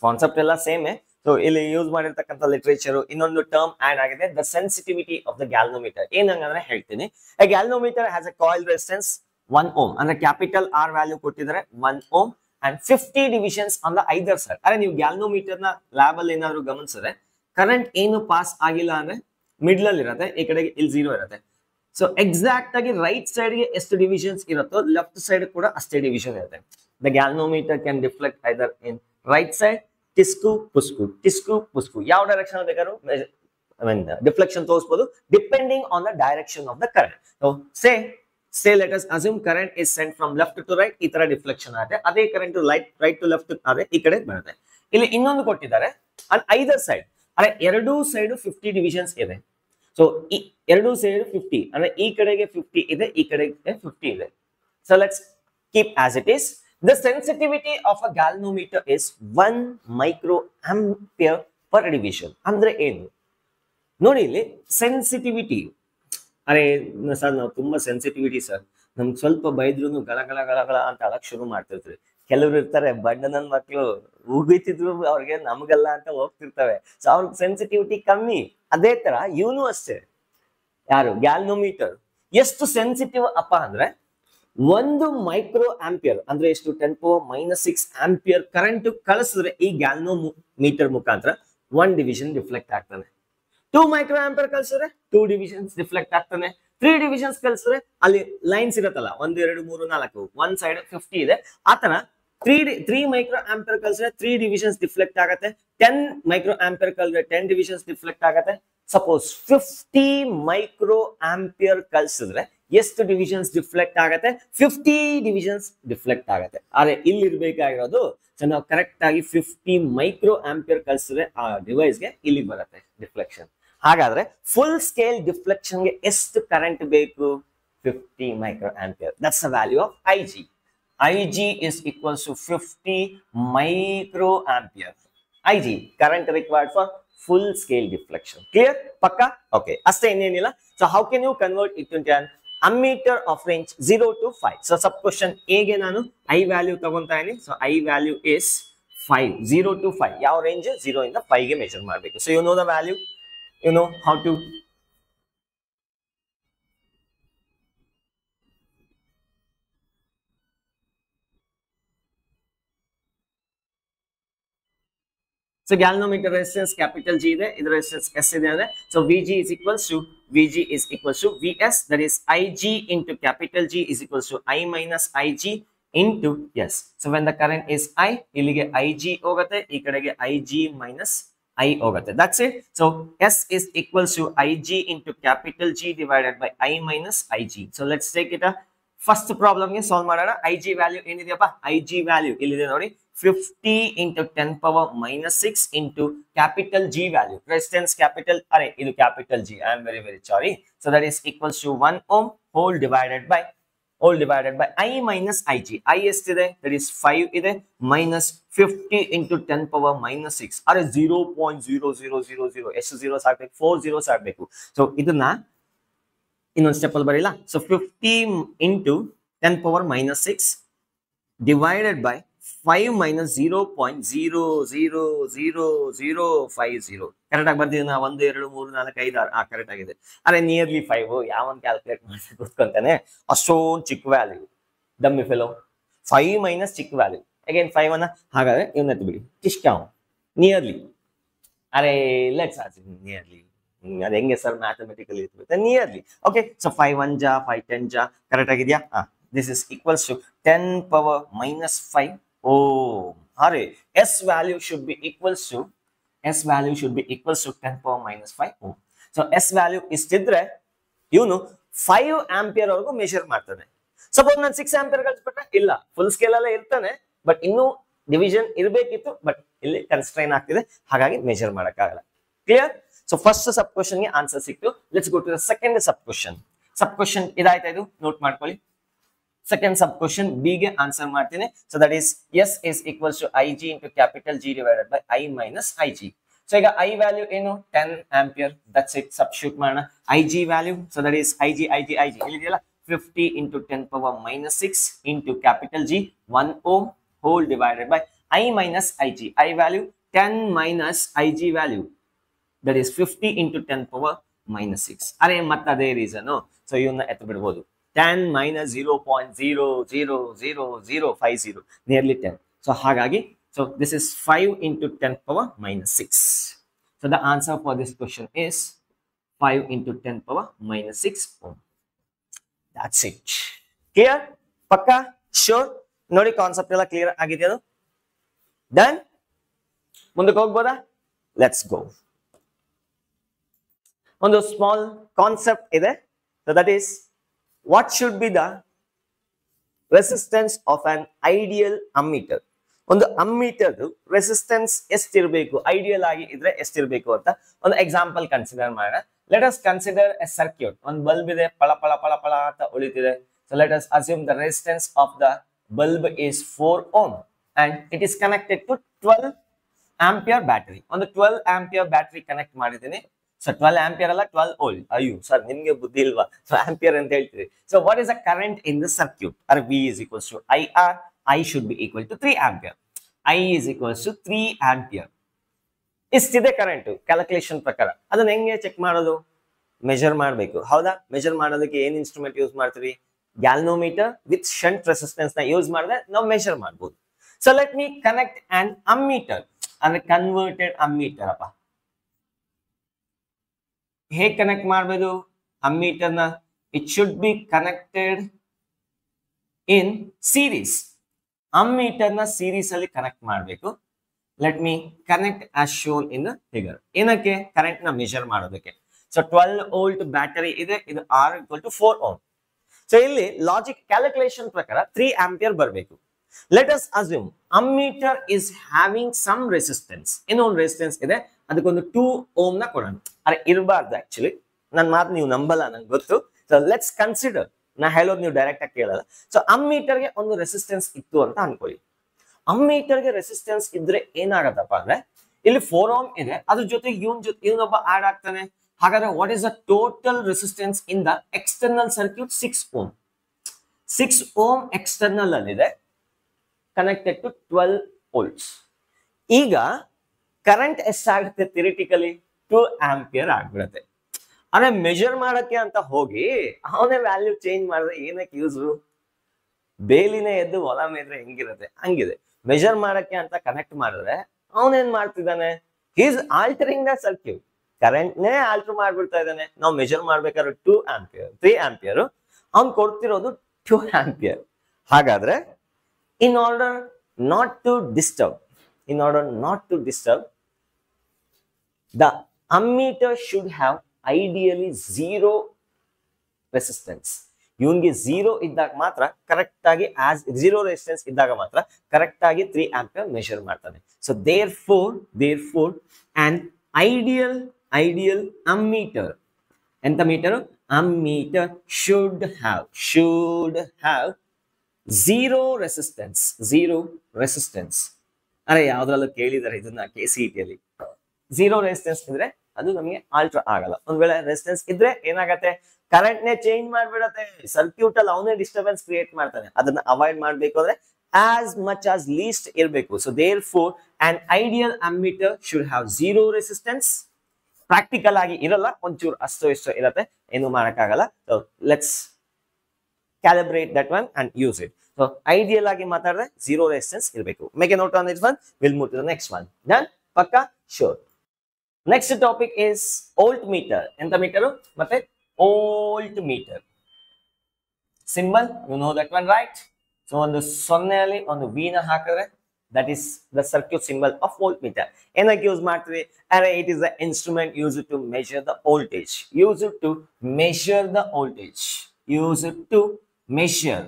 concept ಎಲ್ಲ ಸೇಮ್. ಸೊ ಇಲ್ಲಿ ಯೂಸ್ ಮಾಡಿರ್ತಕ್ಕಂಥ ಲಿಟರೇಚರ್ ಇನ್ನೊಂದು term add ಆಗಿದೆ, the sensitivity of the galvanometer. ಏನಂದ್ರೆ ಹೇಳ್ತೀನಿ. A galvanometer has a coil resistance 1 ohm, ಅಂದ್ರೆ ಕ್ಯಾಪಿಟಲ್ ಆರ್ ವ್ಯಾಲ್ಯೂ ಕೊಟ್ಟಿದ್ದಾರೆ 1 ohm and 50 divisions on the either side. ಅರೆ ನೀವು ಗ್ಯಾಲ್ನೋಮೀಟರ್ ನ ಲ್ಯಾಬ್ ಅಲ್ಲಿ ಏನಾದ್ರು ಗಮನಿಸಿದ್ರೆ ಕರೆಂಟ್ ಏನು ಪಾಸ್ ಆಗಿಲ್ಲ ಅಂದ್ರೆ ಮಿಡ್ಲ್ ಅಲ್ಲಿ ಇರುತ್ತೆ, ಈ ಕಡೆಗೆ ಇಲ್ಲಿ 0 ಇರುತ್ತೆ. ಸೊ ಎಕ್ಸಾಕ್ಟ್ ಆಗಿ ರೈಟ್ ಸೈಡ್ ಗೆ ಎಷ್ಟು ಡಿವಿಷನ್ಸ್ ಇರುತ್ತೋ ಲೆಫ್ಟ್ ಸೈಡ್ ಕೂಡ ಅಷ್ಟೇ ಡಿವಿಷನ್ ಇರುತ್ತೆ. The galvanometer can reflect either in right side, ಟಿಸ್ಕು ಪುಸ್ಕು, ಯಾವ ಡೈರೆಕ್ಷನ್ ಬೇಕಾದ್ರೂ ಡಿಫ್ಲೆಕ್ಷನ್ ತೋರಿಸಬಹುದು depending on the direction of the current. So say let us assume current is sent from left to right, ಈ ತರ ಡಿಫ್ಲೆಕ್ಷನ್ ಆಗುತ್ತೆ. ಅದೇ ಕರೆಂಟ್ ರೈಟ್ ಟು ಲೆಫ್ಟ್ ಆದ್ರೆ ಈ ಕಡೆ ಬರುತ್ತೆ. ಇಲ್ಲಿ ಇನ್ನೊಂದು ಕೊಟ್ಟಿದ್ದಾರೆ ಅಂಡ್ ಐದರ್ ಸೈಡ್, ಅಂದ್ರೆ ಎರಡೂ ಸೈಡ್ 50 ಡಿವಿಷನ್ಸ್ ಇದೆ. ಸೊ ಈ ಎರಡೂ ಸೈಡ್ 50 ಅಂದ್ರೆ ಈ ಕಡೆಗೆ 50 ಇದೆ, ಈ ಕಡೆಗೆ 50 ಇದೆ. So let's keep as it is. The sensitivity of a galvanometer is 1 micro ampere per division. ಅಂದ್ರೆ ಏನು ನೋಡಿ, ಇಲ್ಲಿ ಸೆನ್ಸಿಟಿವಿಟಿ. ಅರೆ ಸರ್ ನಾವು ತುಂಬಾ ಸೆನ್ಸಿಟಿವಿಟಿ ಸರ್, ನಮ್ಗೆ ಸ್ವಲ್ಪ ಬೈದ್ರು ಗಳ ಅಂತ ಅಳಕ್ ಶುರು ಮಾಡ್ತಿರ್ತೀವಿ. ಕೆಲವರು ಇರ್ತಾರೆ ಬಣ್ಣ ನನ್ ಮಕ್ಳು ಉಗಿತಿದ್ರು ಅವ್ರಿಗೆ ನಮ್ಗಲ್ಲ ಅಂತ ಹೋಗ್ತಿರ್ತವೆ. ಸೊ ಅವ್ರಿಗೆ ಸೆನ್ಸಿಟಿವಿಟಿ ಕಮ್ಮಿ. ಅದೇ ತರ ಇವನು ಅಷ್ಟೇ, ಯಾರು ಗ್ಯಾಲ್ನೋಮೀಟರ್ ಎಷ್ಟು ಸೆನ್ಸಿಟಿವ್ ಅಪ್ಪ ಅಂದ್ರೆ 1 ಮೈಕ್ರೋ ಆಂಪಿಯರ್ ಅಂದ್ರೆ ಎಷ್ಟು 10⁻⁻⁶ ಆಂಪಿಯರ್ ಕರೆಂಟ್ ಕಳಿಸಿದ್ರೆ ಈ ಗ್ಯಾಲ್ನೋಮೀಟರ್ ಮುಖಾಂತರ 1 ಡಿವಿಷನ್ ರಿಫ್ಲೆಕ್ಟ್ ಆಗ್ತಾನೆ. 2 ಮೈಕ್ರೋ ಆಂಪಿಯರ್ ಕಳ್ಸಿದ್ರೆ 2 ಡಿವಿಷನ್ಸ್ ರಿಫ್ಲೆಕ್ಟ್ ಆಗ್ತಾನೆ. 3 ಡಿವಿಷನ್ಸ್ ಕಳ್ಸಿದ್ರೆ ಅಲ್ಲಿ ಲೈನ್ಸ್ ಇರತ್ತಲ್ಲ 1 2 3 4 ಒನ್ ಸೈಡ್ 50 ಇದೆ. ಆತರ 3 ಮೈಕ್ರೋ ಆಂಪಿಯರ್ ಕಳ್ಸಿದ್ರೆ 3 ಡಿವಿಷನ್ಸ್ ರಿಫ್ಲೆಕ್ಟ್ ಆಗತ್ತೆ. 10 ಮೈಕ್ರೋ ಆಂಪಿಯರ್ ಕಳ್ಸಿದ್ರೆ 10 ಡಿವಿಷನ್ಸ್ ರಿಫ್ಲೆಕ್ಟ್ ಆಗತ್ತೆ. ಸಪೋಸ್ 50 ಮೈಕ್ರೋ ಆಂಪಿಯರ್ ಕಳ್ಸಿದ್ರೆ ಎಷ್ಟು ಡಿವಿಷನ್ಸ್ ರಿಫ್ಲೆಕ್ಟ್ ಆಗತ್ತೆ? 50 ಡಿವಿಷನ್ಸ್ ರಿಫ್ಲೆಕ್ಟ್ ಆಗತ್ತೆ. ಆದ್ರೆ ಇಲ್ಲಿ ಇರ್ಬೇಕಾಗಿರೋದು, ಸೊ ನಾವು ಕರೆಕ್ಟ್ ಆಗಿ 50 ಮೈಕ್ರೋ ಆಂಪಿಯರ್ ಕಳ್ಸಿದ್ರೆ ಆ ಡಿವೈಸ್ಗೆ ಇಲ್ಲಿ ಬರುತ್ತೆ ರಿಫ್ಲೆಕ್ಷನ್. ಹಾಗಾದ್ರೆ ಫುಲ್ ಸ್ಕೇಲ್ ಡಿಫ್ಲೆಕ್ಷನ್ ಗೆ ಎಷ್ಟು ಕರೆಂಟ್ ಬೇಕು? 50 micro ampere. That's the value of IG. IG is equals to 50 micro ampere. IG current required for full scale deflection. Clear? Pakka? Okay. ಅಷ್ಟೇ, ಇನ್ನೇನಿಲ್ಲ. So how can you convert it into an ammeter of range 0 to 5? So sub question A ಗೆ ನಾನು I value ತಗೊಂತಾ ಇದೀನಿ. So I value is 5, 0 to 5. ಯಾವ range? 0 ಇಂದ 5 ಗೆ measure ಮಾಡಬೇಕು. So you know the value, you know how to. So galvanometer resistance capital G ಇದೆ, ಇದರ resistance S ಇದೆ ಅಂದ್ರೆ, so VG is equals to VS, that is IG into capital G is equals to I minus IG into S. So when the current is I, ಇಲ್ಲಿಗೆ IG ಹೋಗುತ್ತೆ, ಈ ಕಡೆಗೆ IG minus I ಹೋಗುತ್ತೆ. That's it. So S is equals to IG into capital G divided by I minus IG. So let's take it a first problem ಗೆ solve ಮಾಡೋಣ. IG value ಏನಿದೆಯಪ್ಪ? IG value ಇಲ್ಲಿದೆ ನೋಡಿ, 50 into 10 power minus 6 into capital G value. Resistance capital, ಇದು capital G. I am very sorry. So that is equals to 1 ohm whole divided by I minus IG. I ಎಷ್ಟಿದೆ? That is 5 ಇದೆ, minus 50 into 10 power minus 6. 0.0000. ಎಷ್ಟು zeros ಆಗಬೇಕು? 4 zeros ಆಗಬೇಕು. So ಇದನ್ನ ಇನ್ನೊಂದು step ಅಲ್ಲಿ ಬರೀಲ್ಲ. So 50 into 10 power minus 6 divided by 5 minus 0.000050. Correct ಆಗಿ ಬರ್ತಿದ್ದೀನಿ ನಾ? 1 2 3 4 5 6. ಕರೆಕ್ಟ್ ಆಗಿದೆ. ನಿಯರ್ಲಿ 5. ಯಾವನ್ ಕ್ಯಾಲ್ಕುಲೇಟ್ ಮಾಡಿ ಕೂತ್ಕೊಂತಾನೆ? ಅಷ್ಟೊಂದು ಚಿಕ್ಕ ವ್ಯಾಲ್ಯೂ, ಡಮ್ಮಿ ಫೆಲೋ. 5 ಮೈನಸ್ ಚಿಕ್ಕ ವ್ಯಾಲ್ಯೂ, ಅಗೇನ್ 5 ಅನ್ನ ಹಾಗಾದ್ರೆ ಇವನ್ನ ಎತ್ತು ಬಿಡಿ. ಟಿಶ್ಕಾವ್ ನಿಯರ್ಲಿ. Let's nearly. ಅದು ಹೆಂಗೆ ಸರ್ ಮ್ಯಾಥಮೆಟಿಕಲಿ ಇರುತ್ತೆ? ನಿಯರ್ಲಿ. ಓಕೆ, ಸೊ 5 1 ಜಾ 5 10 ಜಾ. ಕರೆಕ್ಟ್ ಆಗಿದೆಯಾ? This is equals to 10 power minus 5 ohm. S value should be equals to 10 power minus 5 ohm. So S value ಇಷ್ಟಿದ್ರೆ ಇವನು 5 ಆಂಪಿಯರ್ ವರೆಗೂ ಮೆಷರ್ ಮಾಡ್ತಾನೆ. ಸಪೋಸ್ ನಾನು 6 ಆಂಪಿಯರ್ ಕಳಿಸ್ಬಿಟ್ರೆ ಇಲ್ಲ, ಫುಲ್ ಸ್ಕೇಲ್ ಅಲ್ಲೇ ಇರ್ತಾನೆ, ಬಟ್ ಇನ್ನೂ ಡಿವಿಷನ್ ಇರಬೇಕಿತ್ತು, ಬಟ್ ಇಲ್ಲಿ ಕನ್ಸ್ಟ್ರೈನ್ ಆಗ್ತಿದೆ, ಹಾಗಾಗಿ ಮೆಷರ್ ಮಾಡಕ್ಕಾಗಲ್ಲ. Clear? So first sub question ಗೆ ಆನ್ಸರ್ ಸಿಕ್ತು. Let's go to the second sub question. Sub question ಇದಾಯ್ತಾ? ಇದು ನೋಟ್ ಮಾಡ್ಕೊಳ್ಳಿ. ಸೆಕೆಂಡ್ ಸಬ್ ಕ್ವಶನ್ ಬಿ ಗೆ ಆನ್ಸರ್ ಮಾಡ್ತೀನಿ. So that is S is equals to I G into capital G divided by I minus I G. So ಈಗ I value ಏನು? 10 ampere. That's it. Substitute ಮಾಡೋಣ. I G value, so that is I G ಇಲ್ಲಿದೆಯಲ್ಲ, 50 into 10 power minus 6 into capital G 1 ohm whole divided by I minus IG. I value 10 minus IG value, that is 50 into 10 power minus 6. ಮತ್ತೆ ಅದೇ reason. So ಇವನ್ನ ಎತ್ತು ಬಿಡ್ಬೋದು. 10 minus 0.000050, nearly 10. So ಹಾಗಾಗಿ, so this is 5 into 10 power minus 6. So the answer for this question is 5 into 10 power minus 6 ohm. That's it. Clear? Pakka? Sure? ನೋಡಿ concept ಎಲ್ಲ clear ಆಗಿದೆಯಾ? ಅದು ಡನ್. ಮುಂದಕ್ಕೆ ಹೋಗ್ಬೋದಾ? Let's go. ಒಂದು ಸ್ಮಾಲ್ ಕಾನ್ಸೆಪ್ಟ್ ಇದೆ. So that is, what should be the resistance of an ideal ammeter? ಒಂದು ammeter resistance ಎಷ್ಟಿರಬೇಕು, ಐಡಿಯಲ್ ಆಗಿ ಇದ್ರೆ ಎಷ್ಟಿರಬೇಕು ಅಂತ ಒಂದು ಎಕ್ಸಾಂಪಲ್ ಕನ್ಸಿಡರ್ ಮಾಡೋಣ. Let us consider a circuit. ಒಂದು ಬಲ್ಬ್ ಇದೆ, ಪಳ ಪಳ ಪಳ ಪಳ ಅಂತ ಉಳಿತಿದೆ. So let us assume the resistance of the bulb is 4 ohm and it is connected to 12 ampere battery. ಒಂದು 12 ampere battery ಕನೆಕ್ಟ್ ಮಾಡಿದ್ದೀನಿ. ಸೊ 12 ampere ಅಲ್ಲ, 12 volt. ಅಯ್ಯೋ ಸರ್, ನಿಮ್ಗೆ ಬುದ್ಧಿ ಇಲ್ವಾ? ಸೊ ಆಂಪಿಯರ್ ಅಂತ ಹೇಳ್ತೀರಿ. So what is the current in the circuit? V is equals to IR. I should be equal to 3 ampere. I is equals to 3 ampere. ಇಷ್ಟಿದೆ current calculation ಪ್ರಕಾರ. ಅದನ್ನ ಹೆಂಗೆ ಚೆಕ್ ಮಾಡೋದು? ಮೆಜರ್ ಮಾಡಬೇಕು. ಹೌದಾ? ಮೆಜರ್ ಮಾಡೋದಕ್ಕೆ ಏನ್ ಇನ್ಸ್ಟ್ರೂಮೆಂಟ್ ಯೂಸ್ ಮಾಡ್ತೀವಿ? ಗ್ಯಾಲ್ನೋಮೀಟರ್ ವಿತ್ ಶಂಟ್ ರೆಸಿಸ್ಟೆನ್ಸ್ ನ ಯೂಸ್ ಮಾಡಿದ್ರೆ ನಾವು ಮೆಷರ್ ಮಾಡಬಹುದು. So let me connect on ammeter, ಅಂದ್ರೆ ಕನ್ವರ್ಟೆಡ್ ಅಮ್ಮೀಟರ್. ಅಪ್ಪ ಹೇಗೆ ಕನೆಕ್ಟ್ ಮಾಡಬಹುದು ಅಮ್ಮೀಟರ್ ನ? It should be connected in series. Ammeter ನ ಸೀರೀಸ್ ಅಲ್ಲಿ ಕನೆಕ್ಟ್ ಮಾಡಬೇಕು. Let me connect as shown in the figure. ಏನಕ್ಕೆ? ಕರೆಂಟ್ ನ ಮೆಷರ್ ಮಾಡೋದಕ್ಕೆ. ಸೊ 12 ವೋಲ್ಟ್ ಬ್ಯಾಟರಿ ಇದೆ, ಇದು R = 4 ohm. ಸೊ ಇಲ್ಲಿ ಲಾಜಿಕ್ ಕ್ಯಾಲ್ಕುಲೇಷನ್ ಪ್ರಕಾರ 3 ಆಂಪಿಯರ್ ಬರಬೇಕು. Let us assume ammeter is having some resistance. ಏನೋ ಒಂದು ರೆಸಿಸ್ಟೆನ್ಸ್ ಇದೆ, ಅದಕ್ಕೊಂದು 2 ohm ನ ಕೊಡೋಣ. ಇರಬಾರ್ದು ಆಕ್ಚುಲಿ, ನನ್ನ ಮಾತು ನೀವು ನಂಬಲ್ಲ, ನಂಗೆ ಗೊತ್ತು. ಸೊ ಲೆಟ್ಸ್ ಕನ್ಸಿಡರ್, ನಾ ಹೇಳೋದು ನೀವು ಡೈರೆಕ್ಟ್ ಆಗಿ ಕೇಳಲ್ಲ. ಸೊ ಅಮ್ಮೀಟರ್ಗೆ ಒಂದು ರೆಸಿಸ್ಟೆನ್ಸ್ ಇತ್ತು ಅಂತ ಅನ್ಕೊಳ್ಳಿ. ಅಮ್ಮೀಟರ್ಗೆ ರೆಸಿಸ್ಟೆನ್ಸ್ ಇದ್ರೆ ಏನಾಗತ್ತಪ್ಪ ಅಂದ್ರೆ, ಇಲ್ಲಿ 4 ohm ಇದೆ, ಅದ್ರ ಜೊತೆ ಇವನೊಬ್ಬ ಆಡ್ ಆಗ್ತಾನೆ. ಹಾಗಾದ್ರೆ what is the total resistance in the external circuit? 6 ohm. 6 ohm external ಅಲ್ಲಿ ಇದೆ, ಕನೆಕ್ಟೆಡ್ ಟು 12 volts. ಈಗ ಕರೆಂಟ್ ಎಷ್ಟಾಗುತ್ತೆ ಥಿಯರಿಟಿಕಲಿ 2 ಆಂಪಿಯರ್ ಆಗ್ಬಿಡುತ್ತೆ. ಆದ್ರೆ ಮೆಜರ್ ಮಾಡಕ್ಕೆ ಅಂತ ಹೋಗಿ ಅವನೇ ವ್ಯಾಲ್ಯೂ ಚೇಂಜ್ ಮಾಡಿದ್ರೆ ಏನಕ್ಕೆ ಯೂಸು? ಬೇಲಿನೇ ಎದ್ದು ಹೊಲ ಮೇದ್ರೆ ಹೆಂಗಿರುತ್ತೆ ಹಂಗಿದೆ. ಮೆಜರ್ ಮಾಡಕ್ಕೆ ಅಂತ ಕನೆಕ್ಟ್ ಮಾಡಿದ್ರೆ ಅವನೇನ್ ಮಾಡ್ತಿದ್ದಾನೆ? Is altering the circuit. ಕರೆಂಟ್ನೇ ಆಲ್ಟರ್ ಮಾಡ್ಬಿಡ್ತಾ ಇದ್ದಾನೆ. ನಾವು ಮೆಜರ್ ಮಾಡ್ಬೇಕಾದ್ರೆ 2 ಆಂಪಿಯರ್ 3 ಆಂಪಿಯರ್, ಅವ್ನು ಕೊಡ್ತಿರೋದು 2 ಆಂಪಿಯರ್. ಹಾಗಾದ್ರೆ in order not to disturb the ammeter should have ideally 0 resistance. ಇವನ್ಗೆ 0 ಇದ್ದಾಗ ಮಾತ್ರ ಕರೆಕ್ಟ್ ಆಗಿ ಆಸ್ 0 ರೆಸಿಸ್ಟೆನ್ಸ್ ಇದ್ದಾಗ ಮಾತ್ರ ಕರೆಕ್ಟ್ ಆಗಿ 3 ಆಂಪಿಯರ್ ಮೆಷರ್ ಮಾಡ್ತಾನೆ. So therefore an ideal ammeter, ಎಂತ metre? ammeter should have 0 resistance. ಅರೆ ಯಾವ್ದ್ರಲ್ಲೂ ಕೇಳಿದಾರೆ ಇದನ್ನ KCET ಅಲ್ಲಿ. 0 ರೆಸಿಸ್ಟೆನ್ಸ್ ಇದ್ರೆ ಅದು ನಮಗೆ ಆಲ್ಟರ್ ಆಗಲ್ಲ. ಒಂದ್ ವೇಳೆ ರೆಸಿಸ್ಟೆನ್ಸ್ ಇದ್ರೆ ಏನಾಗತ್ತೆ? ಕರೆಂಟ್ ನೇ ಚೇಂಜ್ ಮಾಡ್ಬಿಡತ್ತೆ. ಸರ್ಕ್ಯೂಟ್ ಅಲ್ಲಿ ಅವನೇ ಡಿಸ್ಟರ್ಬೆನ್ಸ್ ಕ್ರಿಯೇಟ್ ಮಾಡ್ತಾನೆ. ಅದನ್ನ ಅವಾಯ್ಡ್ ಮಾಡ್ಬೇಕು ಅಂದ್ರೆ as much as least ಇರಬೇಕು. So therefore an ideal ammeter should have 0 resistance. Practical ಆಗಿ ಇರಲ್ಲ, ಒಂಚೂರು ಅಷ್ಟೋ ಇಷ್ಟೋ ಇರತ್ತೆ, ಏನು ಮಾಡಕ್ಕಾಗಲ್ಲ. So let's calibrate that one and use it. So ideal ಆಗಿ ಮಾತಾಡಿದ್ರೆ 0 resistance ಇರಬೇಕು. Make a note on this one. We'll move to the next one. Done? Pakka? Sure. Next topic is voltmeter. ಎಂತ ಮೀಟರು? ಮತ್ತೆ voltmeter. Symbol, you know that one, right? So ಒಂದು ಸೊನ್ನೆಯಲ್ಲಿ ಒಂದು V ನ ಹಾಕಿದ್ರೆ that is the circuit symbol of voltmeter. ಏನಕ್ಕೆ use ಮಾಡ್ತೀವಿ? ಅರೆ it is the instrument used to measure the voltage. Use it to measure the voltage. Use it to measure